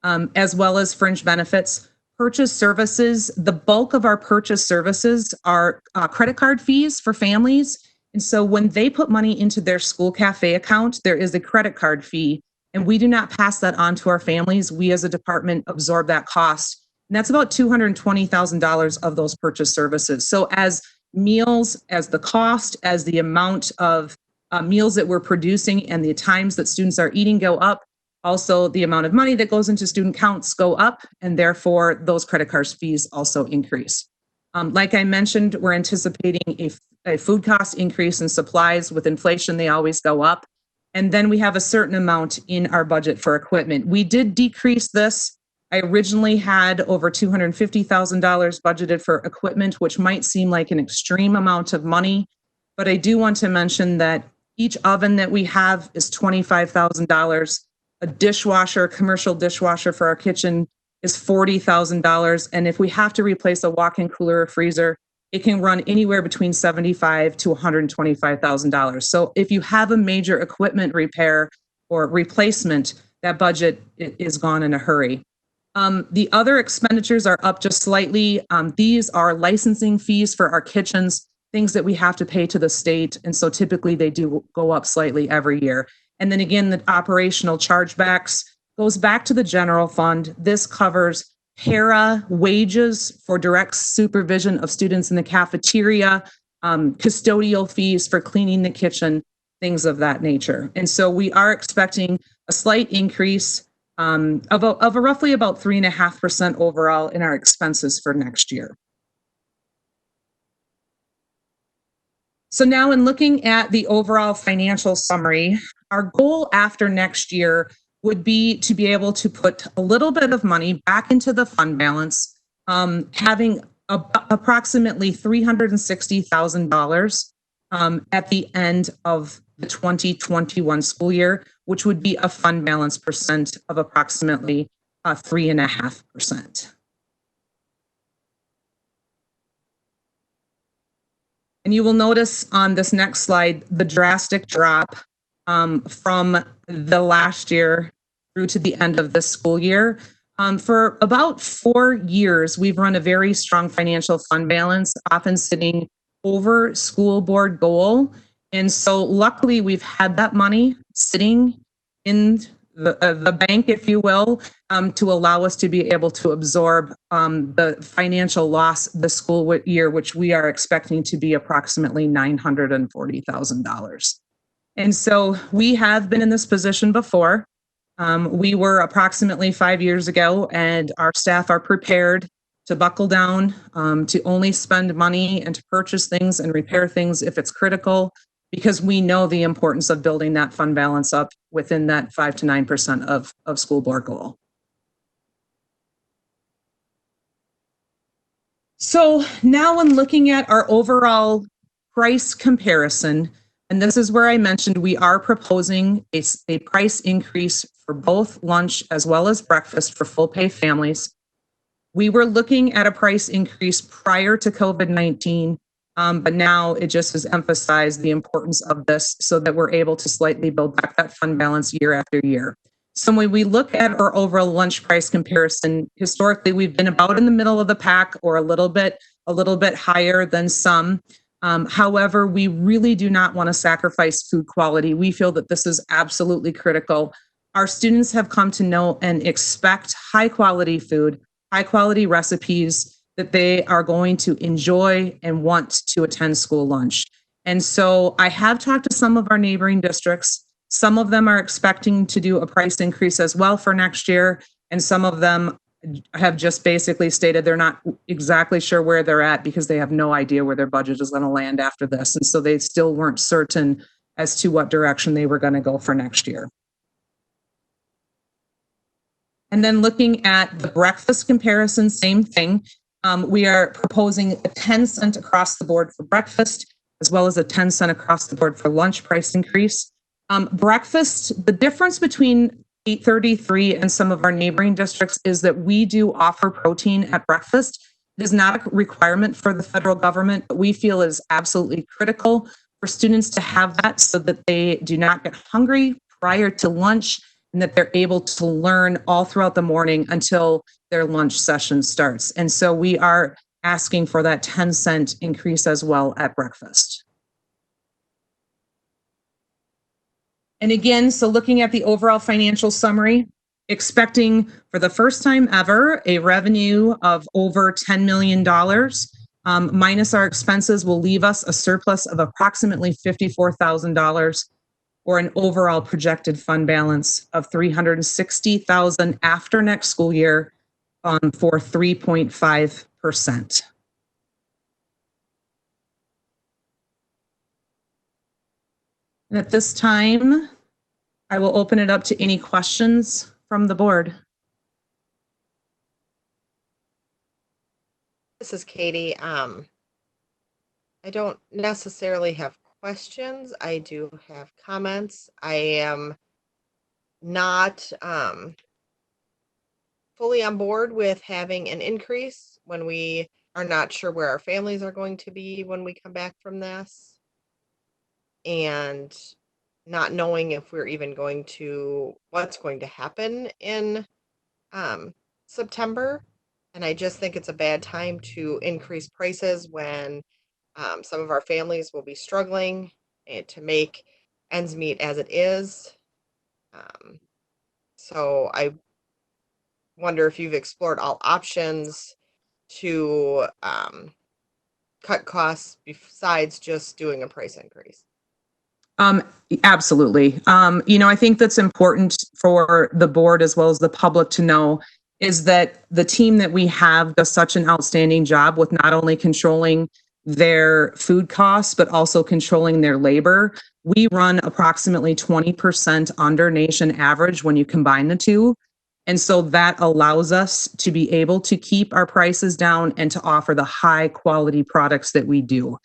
as well as fringe benefits. Purchase services, the bulk of our purchase services are credit card fees for families. And so when they put money into their school cafe account, there is a credit card fee, and we do not pass that on to our families. We as a department absorb that cost. And that's about $220,000 of those purchase services. So as meals, as the cost, as the amount of meals that we're producing and the times that students are eating go up, also the amount of money that goes into student counts go up, and therefore those credit card fees also increase. Like I mentioned, we're anticipating a food cost increase in supplies. With inflation, they always go up. And then we have a certain amount in our budget for equipment. We did decrease this. I originally had over $250,000 budgeted for equipment, which might seem like an extreme amount of money, but I do want to mention that each oven that we have is $25,000. A dishwasher, commercial dishwasher for our kitchen is $40,000. And if we have to replace a walk-in cooler or freezer, it can run anywhere between $75,000 to $125,000. So if you have a major equipment repair or replacement, that budget is gone in a hurry. The other expenditures are up just slightly. These are licensing fees for our kitchens, things that we have to pay to the state. And so typically they do go up slightly every year. And then again, the operational chargebacks goes back to the general fund. This covers para wages for direct supervision of students in the cafeteria, custodial fees for cleaning the kitchen, things of that nature. And so we are expecting a slight increase of roughly about 3.5% overall in our expenses for next year. So now in looking at the overall financial summary, our goal after next year would be to be able to put a little bit of money back into the fund balance, having approximately $360,000 at the end of the 2021 school year, which would be a fund balance percent of approximately 3.5%. And you will notice on this next slide, the drastic drop from the last year through to the end of this school year. For about 4 years, we've run a very strong financial fund balance, often sitting over school board goal. And so luckily we've had that money sitting in the bank, if you will, to allow us to be able to absorb the financial loss this school year, which we are expecting to be approximately $940,000. And so we have been in this position before. We were approximately 5 years ago, and our staff are prepared to buckle down, to only spend money and to purchase things and repair things if it's critical, because we know the importance of building that fund balance up within that 5 to 9% of school board goal. So now when looking at our overall price comparison, and this is where I mentioned we are proposing a price increase for both lunch as well as breakfast for full pay families. We were looking at a price increase prior to COVID-19, but now it just has emphasized the importance of this so that we're able to slightly build back that fund balance year after year. So when we look at our overall lunch price comparison, historically, we've been about in the middle of the pack or a little bit higher than some. However, we really do not want to sacrifice food quality. We feel that this is absolutely critical. Our students have come to know and expect high quality food, high quality recipes that they are going to enjoy and want to attend school lunch. And so I have talked to some of our neighboring districts. Some of them are expecting to do a price increase as well for next year. And some of them have just basically stated they're not exactly sure where they're at because they have no idea where their budget is going to land after this. And so they still weren't certain as to what direction they were going to go for next year. And then looking at the breakfast comparison, same thing. We are proposing a 10-cent across the board for breakfast, as well as a 10-cent across the board for lunch price increase. Breakfast, the difference between 833 and some of our neighboring districts is that we do offer protein at breakfast. It is not a requirement for the federal government, but we feel is absolutely critical for students to have that so that they do not get hungry prior to lunch and that they're able to learn all throughout the morning until their lunch session starts. And so we are asking for that 10-cent increase as well at breakfast. And again, so looking at the overall financial summary, expecting for the first time ever a revenue of over $10 million, minus our expenses will leave us a surplus of approximately $54,000 or an overall projected fund balance of $360,000 after next school year for 3.5%. And at this time, I will open it up to any questions from the board. This is Katie. I don't necessarily have questions. I do have comments. I am not fully on board with having an increase when we are not sure where our families are going to be when we come back from this, and not knowing if we're even going to, what's going to happen in September. And I just think it's a bad time to increase prices when some of our families will be struggling to make ends meet as it is. So I wonder if you've explored all options to cut costs besides just doing a price increase. Absolutely. I think that's important for the board as well as the public to know is that the team that we have does such an outstanding job with not only controlling their food costs, but also controlling their labor. We run approximately 20% under nation average when you combine the two. And so that allows us to be able to keep our prices down and to offer the high quality products that we do.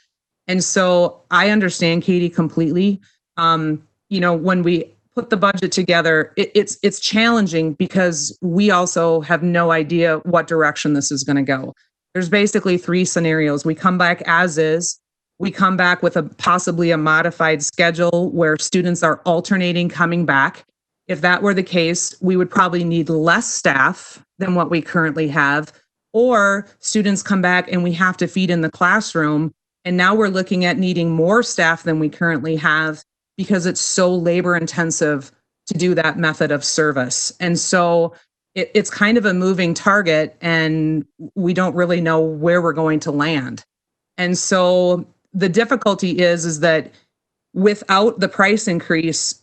And so I understand, Katie, completely. When we put the budget together, it's challenging because we also have no idea what direction this is going to go. There's basically three scenarios. We come back as is. We come back with possibly a modified schedule where students are alternating coming back. If that were the case, we would probably need less staff than what we currently have, or students come back and we have to feed in the classroom. And now we're looking at needing more staff than we currently have because it's so labor intensive to do that method of service. And so it's kind of a moving target and we don't really know where we're going to land. And so the difficulty is that without the price increase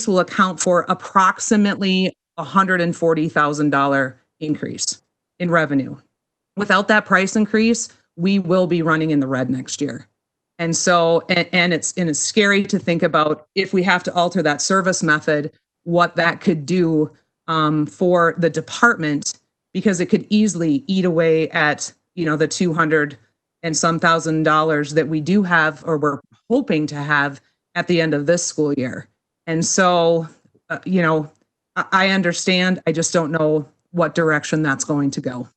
will account for approximately $140,000 increase in revenue. Without that price increase, we will be running in the red next year. And so, and it's scary to think about if we have to alter that service method, what that could do for the department, because it could easily eat away at, the 200 and some $1,000 that we do have, or we're hoping to have at the end of this school year. And so, I understand. I just don't know what direction that's going to go.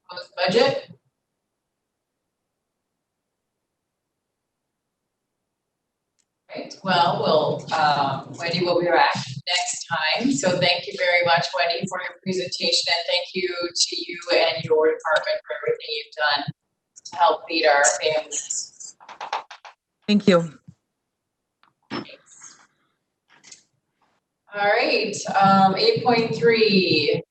Proposed budget. Right, well, Wendy will be back next time. So thank you very much, Wendy, for your presentation, and thank you to you and your department for everything you've done to help feed our families. Thank you. Thanks. All right, 8.3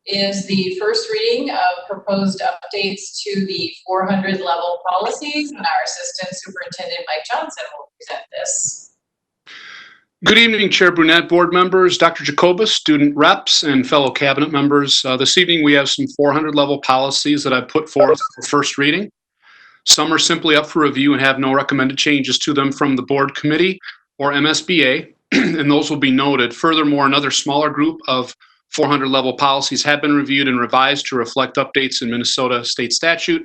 is the first reading of proposed updates to the 400 level policies, and our Assistant Superintendent Mike Johnson will present this. Good evening, Chair Brunette, board members, Dr. Jacobus, student reps, and fellow cabinet members. This evening we have some 400 level policies that I put forth for first reading. Some are simply up for review and have no recommended changes to them from the board committee or MSBA, and those will be noted. Furthermore, another smaller group of 400 level policies have been reviewed and revised to reflect updates in Minnesota state statute,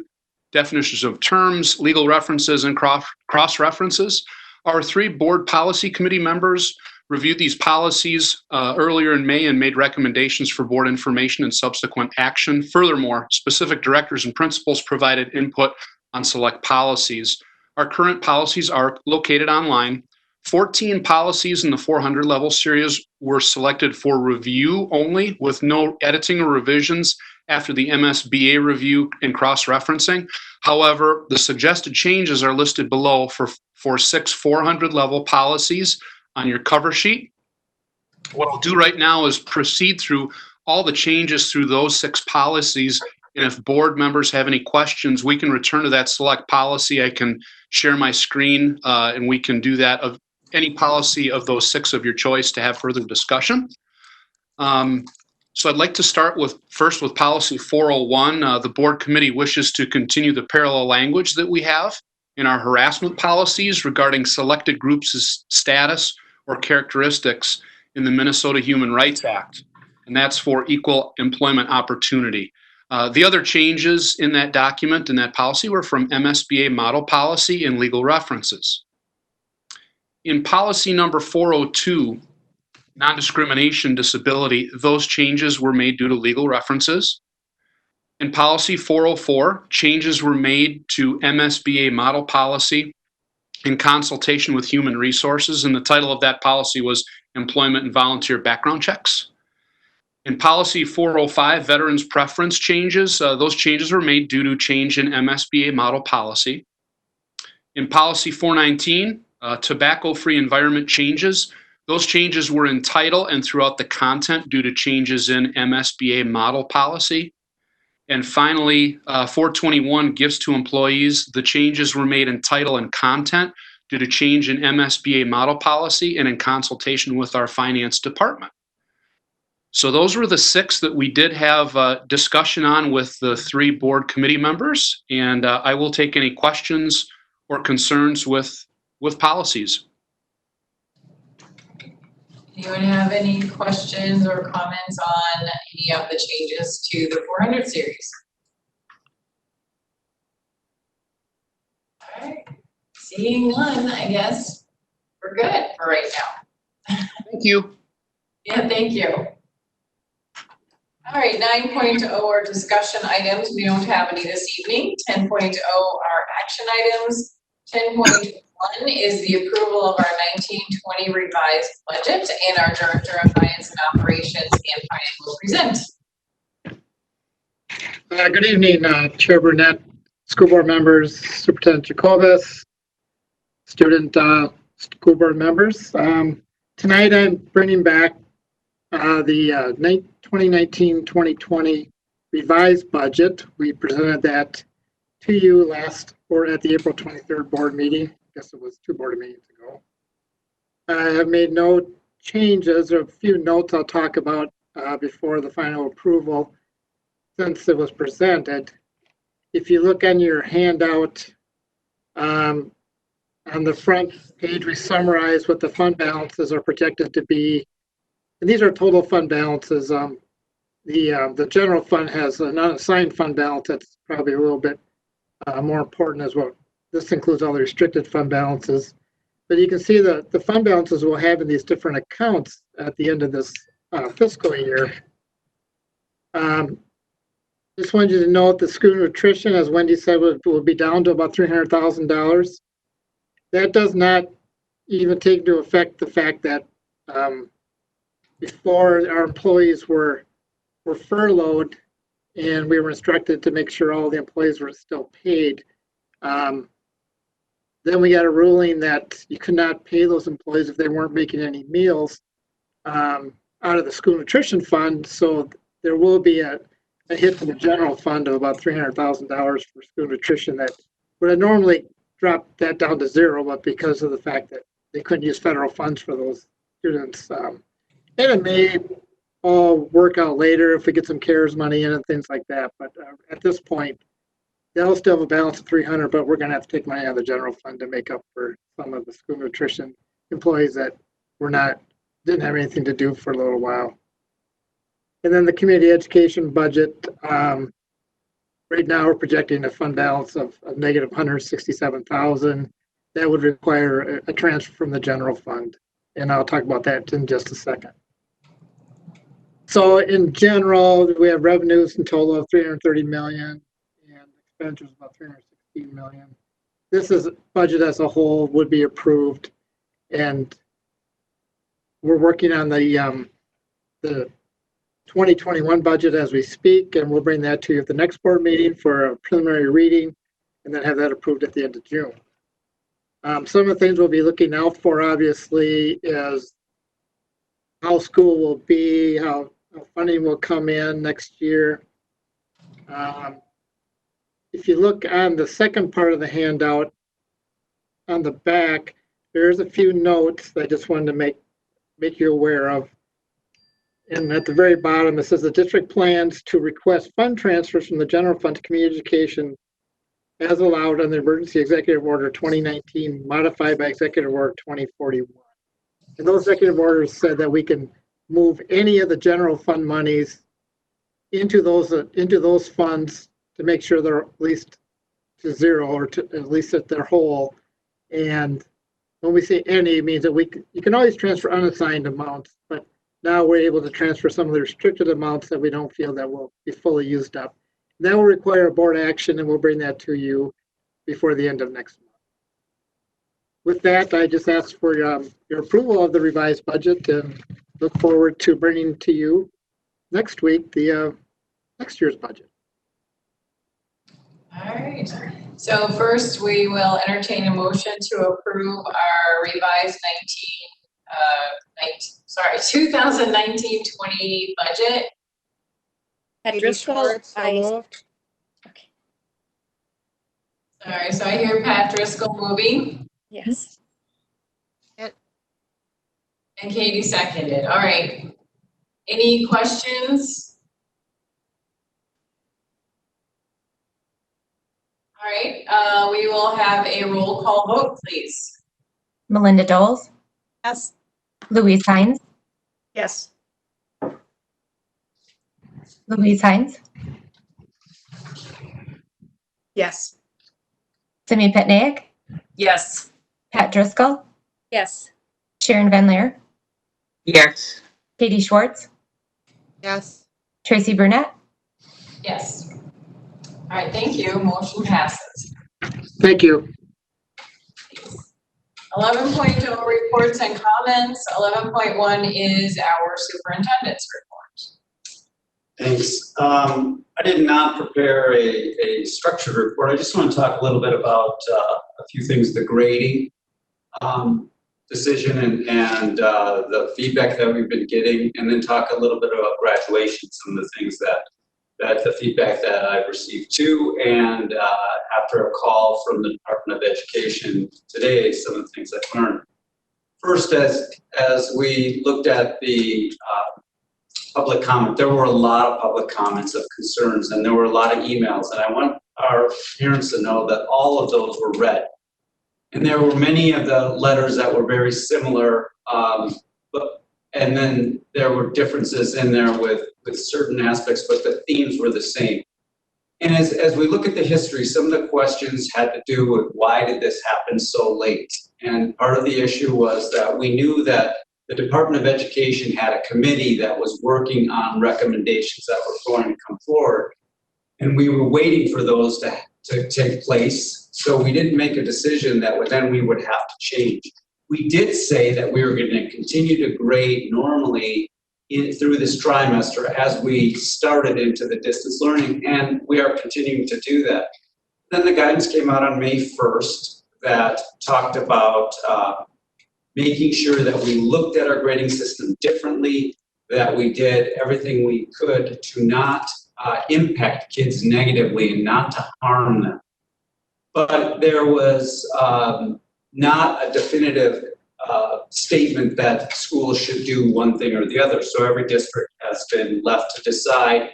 definitions of terms, legal references, and cross references. Our three board policy committee members reviewed these policies earlier in May and made recommendations for board information and subsequent action. Furthermore, specific directors and principals provided input on select policies. Our current policies are located online. 14 policies in the 400 level series were selected for review only, with no editing or revisions after the MSBA review and cross-referencing. However, the suggested changes are listed below for 6 400 level policies on your cover sheet. What I'll do right now is proceed through all the changes through those 6 policies. And if board members have any questions, we can return to that select policy. I can share my screen and we can do that of any policy of those 6 of your choice to have further discussion. So I'd like to start first with policy 401. The board committee wishes to continue the parallel language that we have in our harassment policies regarding selected groups' status or characteristics in the Minnesota Human Rights Act, and that's for equal employment opportunity. The other changes in that document and that policy were from MSBA model policy and legal references. In policy number 402, non-discrimination disability, those changes were made due to legal references. In policy 404, changes were made to MSBA model policy in consultation with human resources, and the title of that policy was Employment and Volunteer Background Checks. In policy 405, veterans preference changes, those changes were made due to change in MSBA model policy. In policy 419, tobacco-free environment changes, those changes were in title and throughout the content due to changes in MSBA model policy. And finally, 421, gifts to employees, the changes were made in title and content due to change in MSBA model policy and in consultation with our finance department. So those were the 6 that we did have discussion on with the 3 board committee members, and I will take any questions or concerns with policies. Anyone have any questions or comments on any of the changes to the 400 series? All right, seeing none, I guess we're good for right now. Thank you. Yeah, thank you. All right, 9.0 are discussion items. We don't have any this evening. 10.0 are action items. 10.1 is the approval of our 1920 revised budget, and our Director of Finance and Operations, Marvin, will present. Good evening, Chair Burnett, school board members, Superintendent Jacobus, student school board members. Tonight I'm bringing back the 2019-2020 revised budget. We presented that to you last or at the April 23rd board meeting. I guess it was 2 board meetings ago. I have made no changes, or a few notes I'll talk about before the final approval since it was presented. If you look on your handout, on the front page, we summarize what the fund balances are projected to be. And these are total fund balances. The general fund has an unassigned fund balance that's probably a little bit more important as well. This includes all the restricted fund balances. But you can see that the fund balances we'll have in these different accounts at the end of this fiscal year. Just wanted you to note the school nutrition, as Wendy said, will be down to about $300,000. That does not even take into effect the fact that before our employees were furloughed and we were instructed to make sure all the employees were still paid. Then we got a ruling that you could not pay those employees if they weren't making any meals out of the school nutrition fund. So there will be a hit to the general fund of about $300,000 for school nutrition that would have normally dropped that down to 0, but because of the fact that they couldn't use federal funds for those students. And it may all work out later if we get some CARES money in and things like that. But at this point, they'll still have a balance of 300, but we're going to have to take money out of the general fund to make up for some of the school nutrition employees that didn't have anything to do for a little while. And then the community education budget, right now we're projecting a fund balance of negative $167,000. That would require a transfer from the general fund. And I'll talk about that in just a second. So in general, we have revenues in total of $330 million and expenditures about $316 million. This is budget as a whole would be approved, and we're working on the 2021 budget as we speak, and we'll bring that to you at the next board meeting for a preliminary reading, and then have that approved at the end of June. Some of the things we'll be looking out for, obviously, is how school will be, how funding will come in next year. If you look on the second part of the handout, on the back, there's a few notes I just wanted to make you aware of. And at the very bottom, it says the district plans to request fund transfers from the general fund to community education as allowed under Emergency Executive Order 2019, modified by Executive Order 2041. And those executive orders said that we can move any of the general fund monies into those funds to make sure they're at least to 0 or to at least at their whole. And when we say any, it means that you can always transfer unassigned amounts, but now we're able to transfer some of the restricted amounts that we don't feel that will be fully used up. That will require a board action, and we'll bring that to you before the end of next month. With that, I just ask for your approval of the revised budget and look forward to bringing to you next week the next year's budget. All right. So first, we will entertain a motion to approve our revised 2019-20 budget. Driscoll, so moved. Okay. Sorry, so I hear Pat Driscoll moving. Yes. And Katie seconded. All right. Any questions? All right, we will have a roll call vote, please. Melinda Doles, Yes. Louise Hines, Yes. Louise Hines, Yes. Simi Petnaik, Yes. Pat Driscoll, Yes. Sharon Van Leer, Yes. Katie Schwartz, Yes. Tracy Burnett, Yes. All right, thank you. Motion passes. Thank you. 11.0 reports and comments. 11.1 is our superintendent's report. Thanks. I did not prepare a structured report. I just want to talk a little bit about a few things, the grading decision and the feedback that we've been getting, and then talk a little bit about graduation, some of the things that the feedback that I've received too, and after a call from the Department of Education today, some of the things I've learned. First, as we looked at the public comment, there were a lot of public comments of concerns, and there were a lot of emails, and I want our parents to know that all of those were read. And there were many of the letters that were very similar, and then there were differences in there with certain aspects, but the themes were the same. And as we look at the history, some of the questions had to do with why did this happen so late? And part of the issue was that we knew that the Department of Education had a committee that was working on recommendations that were going to come forward. And we were waiting for those to take place. So we didn't make a decision that we would have to change. We did say that we were going to continue to grade normally through this trimester as we started into the distance learning, and we are continuing to do that. Then the guidance came out on May 1st that talked about making sure that we looked at our grading system differently, that we did everything we could to not impact kids negatively and not to harm them. But there was not a definitive statement that schools should do one thing or the other. So every district has been left to decide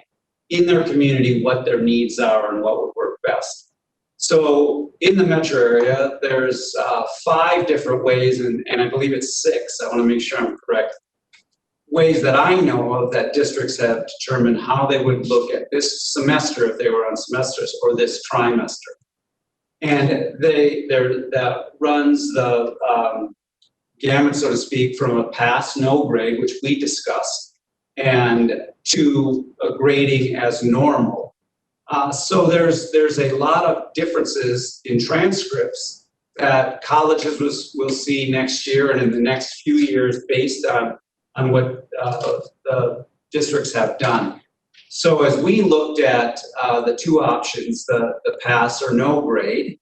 in their community what their needs are and what would work best. So in the metro area, there's 5 different ways, and I believe it's 6, I want to make sure I'm correct, ways that I know of that districts have determined how they would look at this semester if they were on semesters or this trimester. And that runs the gamut, so to speak, from a pass, no grade, which we discussed, and to a grading as normal. So there's a lot of differences in transcripts that colleges will see next year and in the next few years based on what the districts have done. So as we looked at the 2 options, the pass or no grade,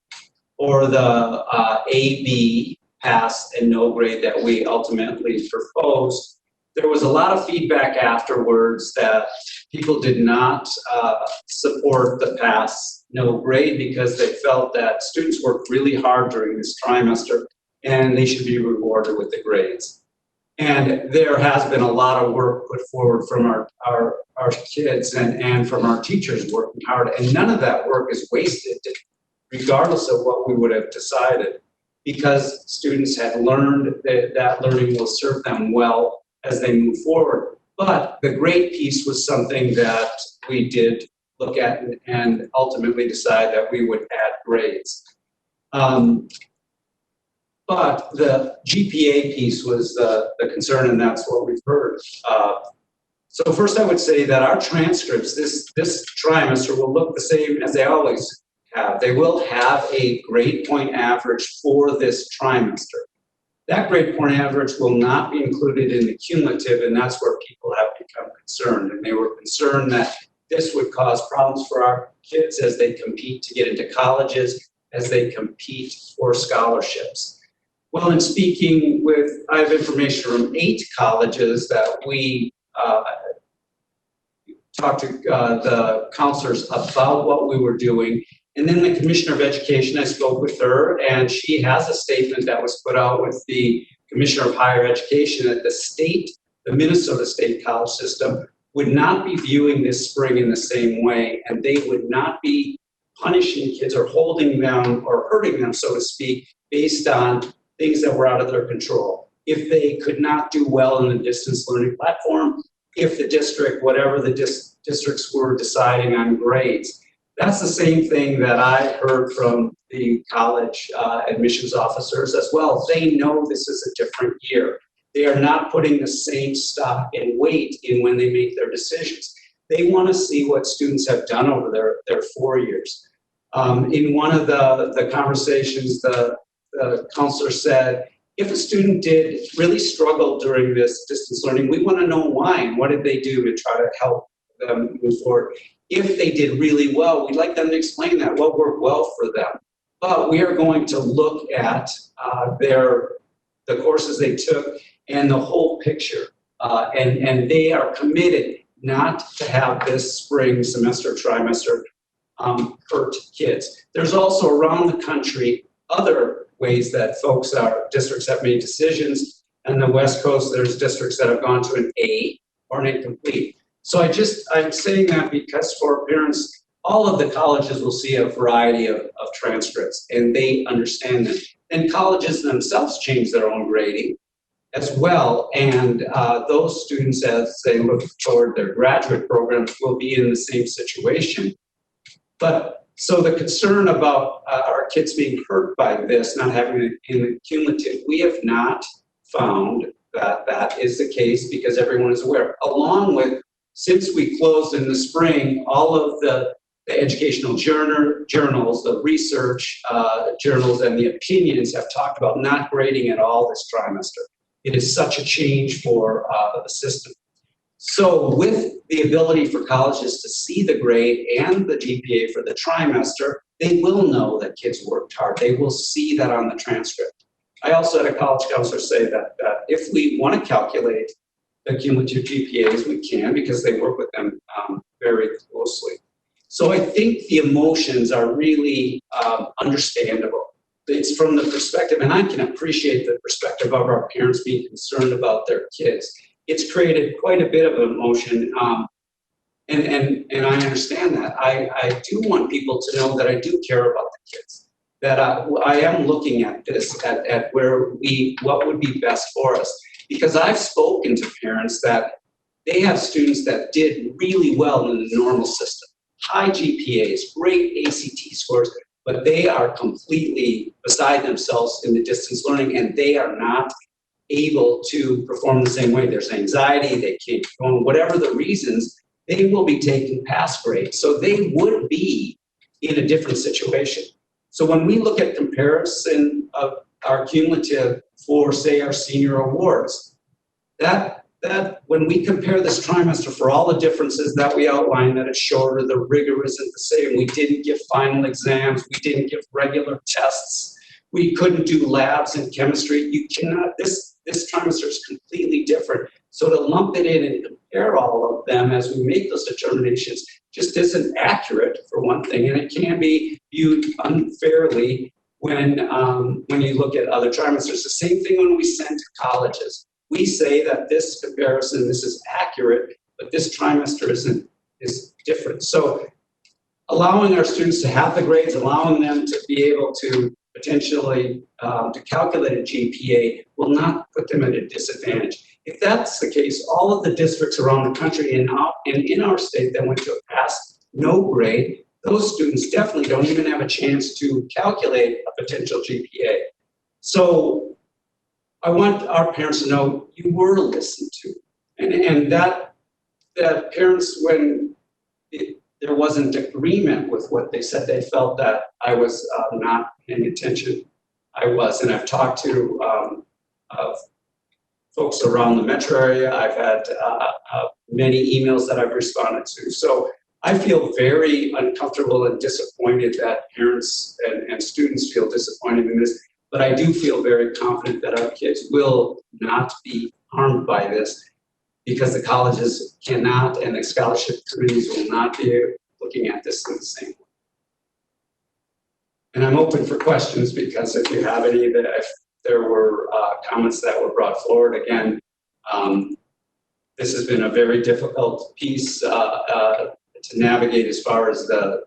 or the A/B, pass and no grade that we ultimately proposed, there was a lot of feedback afterwards that people did not support the pass, no grade, because they felt that students worked really hard during this trimester and they should be rewarded with the grades. And there has been a lot of work put forward from our kids and from our teachers working hard, and none of that work is wasted, regardless of what we would have decided, because students have learned that learning will serve them well as they move forward. But the grade piece was something that we did look at and ultimately decide that we would add grades. But the GPA piece was the concern, and that's what we've heard. So first I would say that our transcripts this trimester will look the same as they always have. They will have a grade point average for this trimester. That grade point average will not be included in the cumulative, and that's where people have become concerned. And they were concerned that this would cause problems for our kids as they compete to get into colleges, as they compete for scholarships. Well, in speaking with, I have information from 8 colleges that we talked to the counselors about what we were doing. And then the Commissioner of Education, I spoke with her, and she has a statement that was put out with the Commissioner of Higher Education that the state the Minnesota State College system would not be viewing this spring in the same way, and they would not be punishing kids or holding them or hurting them, so to speak, based on things that were out of their control. If they could not do well in the distance learning platform, if the district, whatever the districts were deciding on grades. That's the same thing that I heard from the college admissions officers as well. They know this is a different year. They are not putting the same stock and weight in when they make their decisions. They want to see what students have done over their 4 years. In one of the conversations, the counselor said, if a student did really struggle during this distance learning, we want to know why and what did they do to try to help them move forward. If they did really well, we'd like them to explain that, what worked well for them. But we are going to look at the courses they took and the whole picture. And they are committed not to have this spring semester, trimester hurt kids. There's also around the country other ways that districts have made decisions. On the West Coast, there's districts that have gone to an A or an incomplete. So I'm saying that because for parents, all of the colleges will see a variety of transcripts, and they understand that. And colleges themselves change their own grading as well, and those students, as they look toward their graduate programs, will be in the same situation. But so the concern about our kids being hurt by this, not having it in the cumulative, we have not found that that is the case because everyone is aware. Along with, since we closed in the spring, all of the educational journals, the research journals, and the opinions have talked about not grading at all this trimester. It is such a change for the system. So with the ability for colleges to see the grade and the GPA for the trimester, they will know that kids worked hard. They will see that on the transcript. I also had a college counselor say that if we want to calculate the cumulative GPAs, we can because they work with them very closely. So I think the emotions are really understandable. It's from the perspective, and I can appreciate the perspective of our parents being concerned about their kids. It's created quite a bit of emotion, and I understand that. I do want people to know that I do care about the kids, that I am looking at this, at what would be best for us. Because I've spoken to parents that they have students that did really well in the normal system, high GPAs, great ACT scores, but they are completely beside themselves in the distance learning, and they are not able to perform the same way. There's anxiety, they can't go on, whatever the reasons, they will be taking pass grades. So they would be in a different situation. So when we look at comparison of our cumulative for, say, our senior awards, that when we compare this trimester for all the differences that we outlined, that it's shorter, the rigor isn't the same, we didn't give final exams, we didn't give regular tests, we couldn't do labs in chemistry, you cannot, this trimester is completely different. So to lump it in and compare all of them as we make those determinations just isn't accurate, for one thing, and it can be viewed unfairly when you look at other trimesters. The same thing when we send to colleges. We say that this comparison, this is accurate, but this trimester is different. So allowing our students to have the grades, allowing them to be able to potentially to calculate a GPA will not put them at a disadvantage. If that's the case, all of the districts around the country and in our state that went to a pass, no grade, those students definitely don't even have a chance to calculate a potential GPA. So I want our parents to know you were listened to, and that parents, when there wasn't agreement with what they said, they felt that I was not paying attention. I was, and I've talked to folks around the metro area. I've had many emails that I've responded to. So I feel very uncomfortable and disappointed that parents and students feel disappointed in this. But I do feel very confident that our kids will not be harmed by this, because the colleges cannot and the scholarship committees will not be looking at this in the same way. And I'm open for questions, because if you have any, if there were comments that were brought forward, again, this has been a very difficult piece to navigate as far as the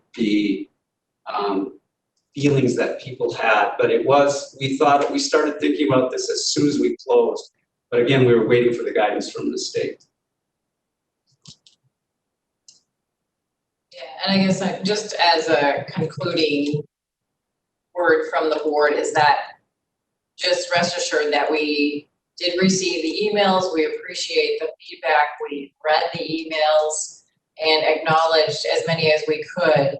feelings that people had. But we started thinking about this as soon as we closed. But again, we were waiting for the guidance from the state. Yeah, and I guess just as a concluding word from the board is that just rest assured that we did receive the emails. We appreciate the feedback. We read the emails and acknowledged as many as we could.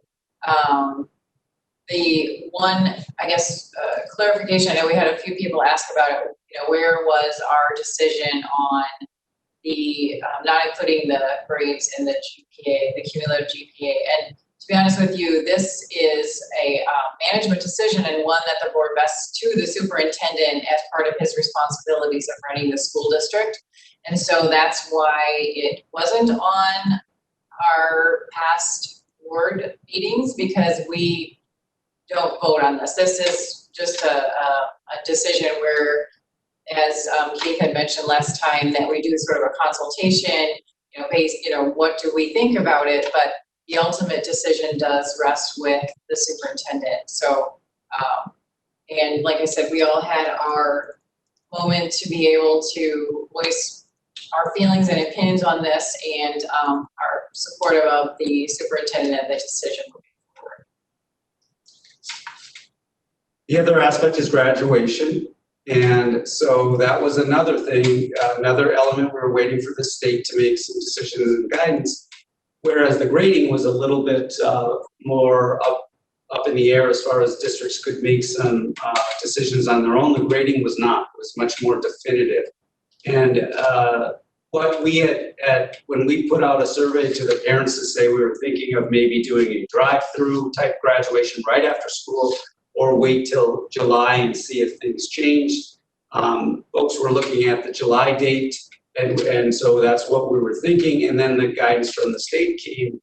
The one, I guess, clarification, I know we had a few people ask about it, where was our decision on the not including the grades in the GPA, the cumulative GPA? And to be honest with you, this is a management decision and one that the board vests to the superintendent as part of his responsibilities of running the school district. And so that's why it wasn't on our past board meetings, because we don't vote on this. This is just a decision where, as Keith had mentioned last time, that we do sort of a consultation, based, what do we think about it? But the ultimate decision does rest with the superintendent. So, and like I said, we all had our moment to be able to voice our feelings and opinions on this, and are supportive of the superintendent and the decision moving forward. The other aspect is graduation. And so that was another thing, another element we were waiting for the state to make some decisions and guidance. Whereas the grading was a little bit more up in the air as far as districts could make some decisions on their own. The grading was not. It was much more definitive. And what we had when we put out a survey to the parents to say we were thinking of maybe doing a drive-through type graduation right after school, or wait till July and see if things changed. Folks were looking at the July date, and so that's what we were thinking. And then the guidance from the state came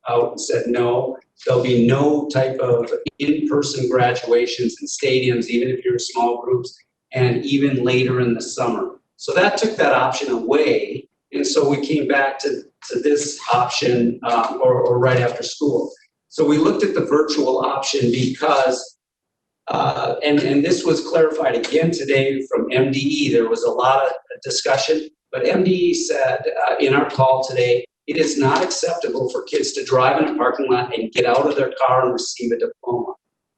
out and said, no, there'll be no type of in-person graduations in stadiums, even if you're in small groups, and even later in the summer. So that took that option away. And so we came back to this option, or right after school. So we looked at the virtual option because and this was clarified again today from MDE. There was a lot of discussion, but MDE said in our call today, it is not acceptable for kids to drive in a parking lot and get out of their car and receive a diploma.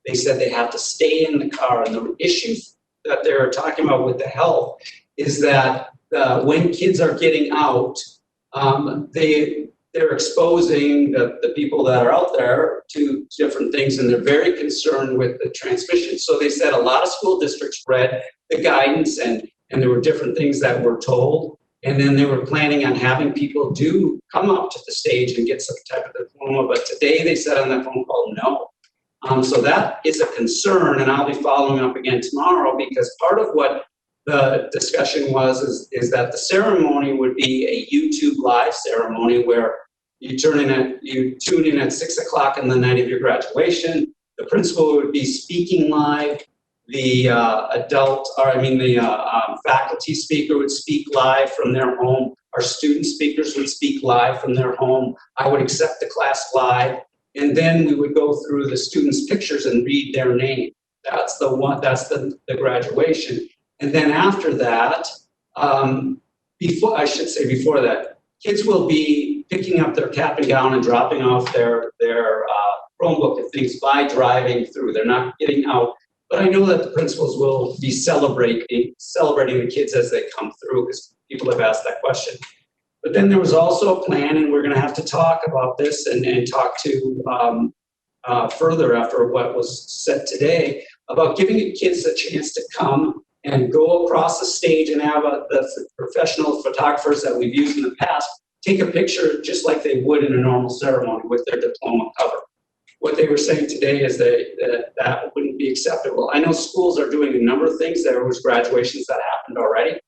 They said they have to stay in the car. And the issues that they're talking about with the health is that when kids are getting out, they're exposing the people that are out there to different things, and they're very concerned with the transmission. So they said a lot of school districts read the guidance, and there were different things that were told, and then they were planning on having people come up to the stage and get some type of diploma. But today they said on that phone call, no. So that is a concern, and I'll be following up again tomorrow, because part of what the discussion is that the ceremony would be a YouTube live ceremony where you tune in at 6:00 on the night of your graduation. The principal would be speaking live. The faculty speaker would speak live from their home. Our student speakers would speak live from their home. I would accept the class live, and then we would go through the students' pictures and read their name. That's the graduation. And then after that, before that, kids will be picking up their cap and gown and dropping off their Chromebook and things by driving through. They're not getting out. But I know that the principals will be celebrating the kids as they come through, because people have asked that question. But then there was also a plan, and we're going to have to talk about this and talk to further after what was said today about giving kids a chance to come and go across the stage and have the professional photographers that we've used in the past take a picture just like they would in a normal ceremony with their diploma cover. What they were saying today is that wouldn't be acceptable. I know schools are doing a number of things. There was graduations that happened already.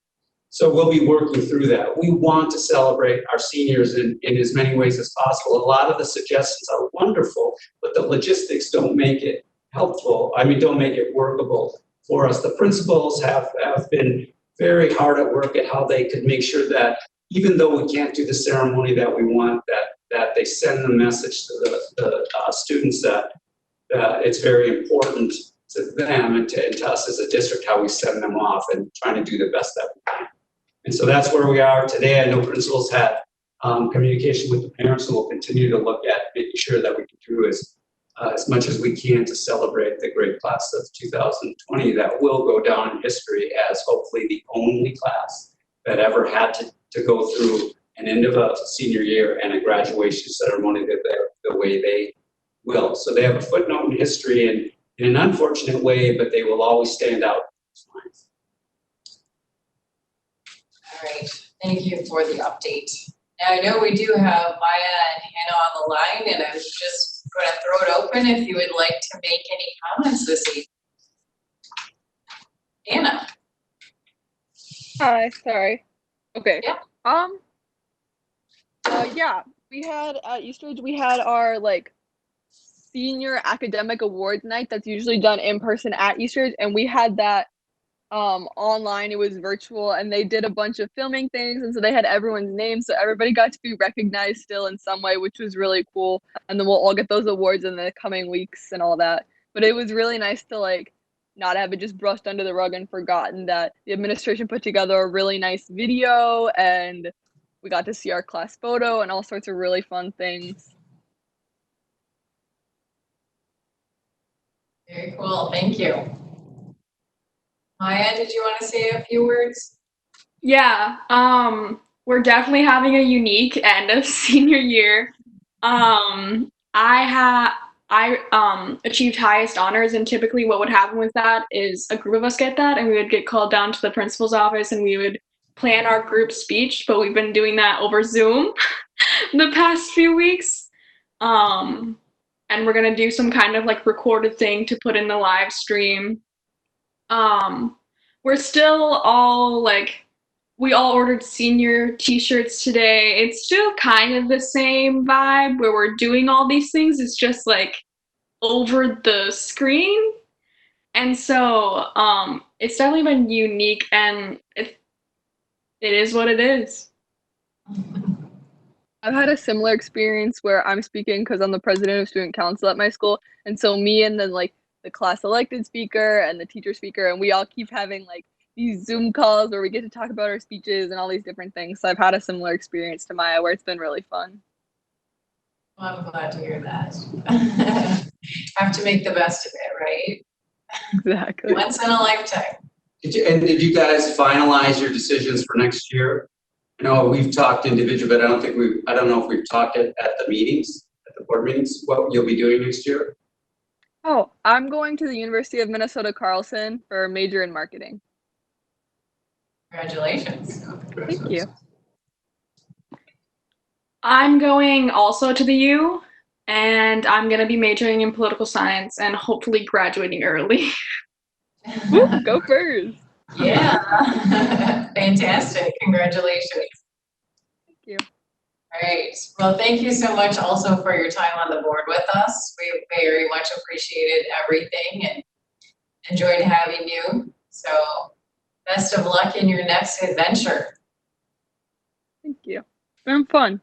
So we'll be working through that. We want to celebrate our seniors in as many ways as possible. A lot of the suggestions are wonderful, but the logistics don't make it helpful. Don't make it workable for us. The principals have been very hard at work at how they could make sure that even though we can't do the ceremony that we want, that they send the message to the students that it's very important to them and to us as a district how we send them off, and trying to do the best that we can. And so that's where we are today. I know principals had communication with the parents, and we'll continue to look at making sure that we can do as much as we can to celebrate the great class of 2020 that will go down in history as hopefully the only class that ever had to go through an end of a senior year and a graduation ceremony the way they will. So they have a footnote in history and in an unfortunate way, but they will always stand out. All right, thank you for the update. Now, I know we do have Maya and Hannah on the line, and I was just going to throw it open if you would like to make any comments this evening. Hannah. Hi, sorry. Okay. Yeah. Yeah, we had at Eastridge, we had our like senior academic awards night that's usually done in person at Eastridge, and we had that online. It was virtual, and they did a bunch of filming things, and so they had everyone's names, so everybody got to be recognized still in some way, which was really cool. And then we'll all get those awards in the coming weeks and all that. But it was really nice to like not have it just brushed under the rug and forgotten, that the administration put together a really nice video, and we got to see our class photo and all sorts of really fun things. Very cool, thank you. Maya, did you want to say a few words? Yeah, we're definitely having a unique end of senior year. I achieved highest honors, and typically what would happen with that is a group of us get that, and we would get called down to the principal's office and we would plan our group speech, but we've been doing that over Zoom the past few weeks. And we're gonna do some kind of like recorded thing to put in the live stream. We're still all like, we all ordered senior t-shirts today. It's still kind of the same vibe where we're doing all these things. It's just like over the screen. And so it's definitely been unique, and it is what it is. I've had a similar experience where I'm speaking because I'm the president of student council at my school, and so me and then like the class elected speaker and the teacher speaker, and we all keep having like these Zoom calls where we get to talk about our speeches and all these different things. So I've had a similar experience to Maya where it's been really fun. Well, I'm glad to hear that. Have to make the best of it, right? Exactly. Once in a lifetime. Did you guys finalize your decisions for next year? I know we've talked individually, but I don't know if we've talked at the meetings, at the board meetings, what you'll be doing next year. Oh, I'm going to the University of Minnesota Carlson for a major in marketing. Congratulations. Thank you. I'm going also to the U, and I'm going to be majoring in political science and hopefully graduating early. Woo, go first. Yeah. Fantastic. Congratulations. Thank you. All right. Well, thank you so much also for your time on the board with us. We very much appreciated everything and enjoyed having you. So best of luck in your next adventure. Thank you. It's been fun.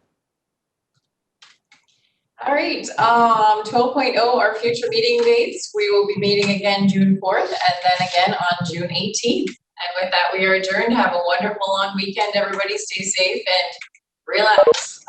All right, 12.0 are future meeting dates. We will be meeting again June 4th and then again on June 18th. And with that, we are adjourned. Have a wonderful long weekend, everybody. Stay safe and relax.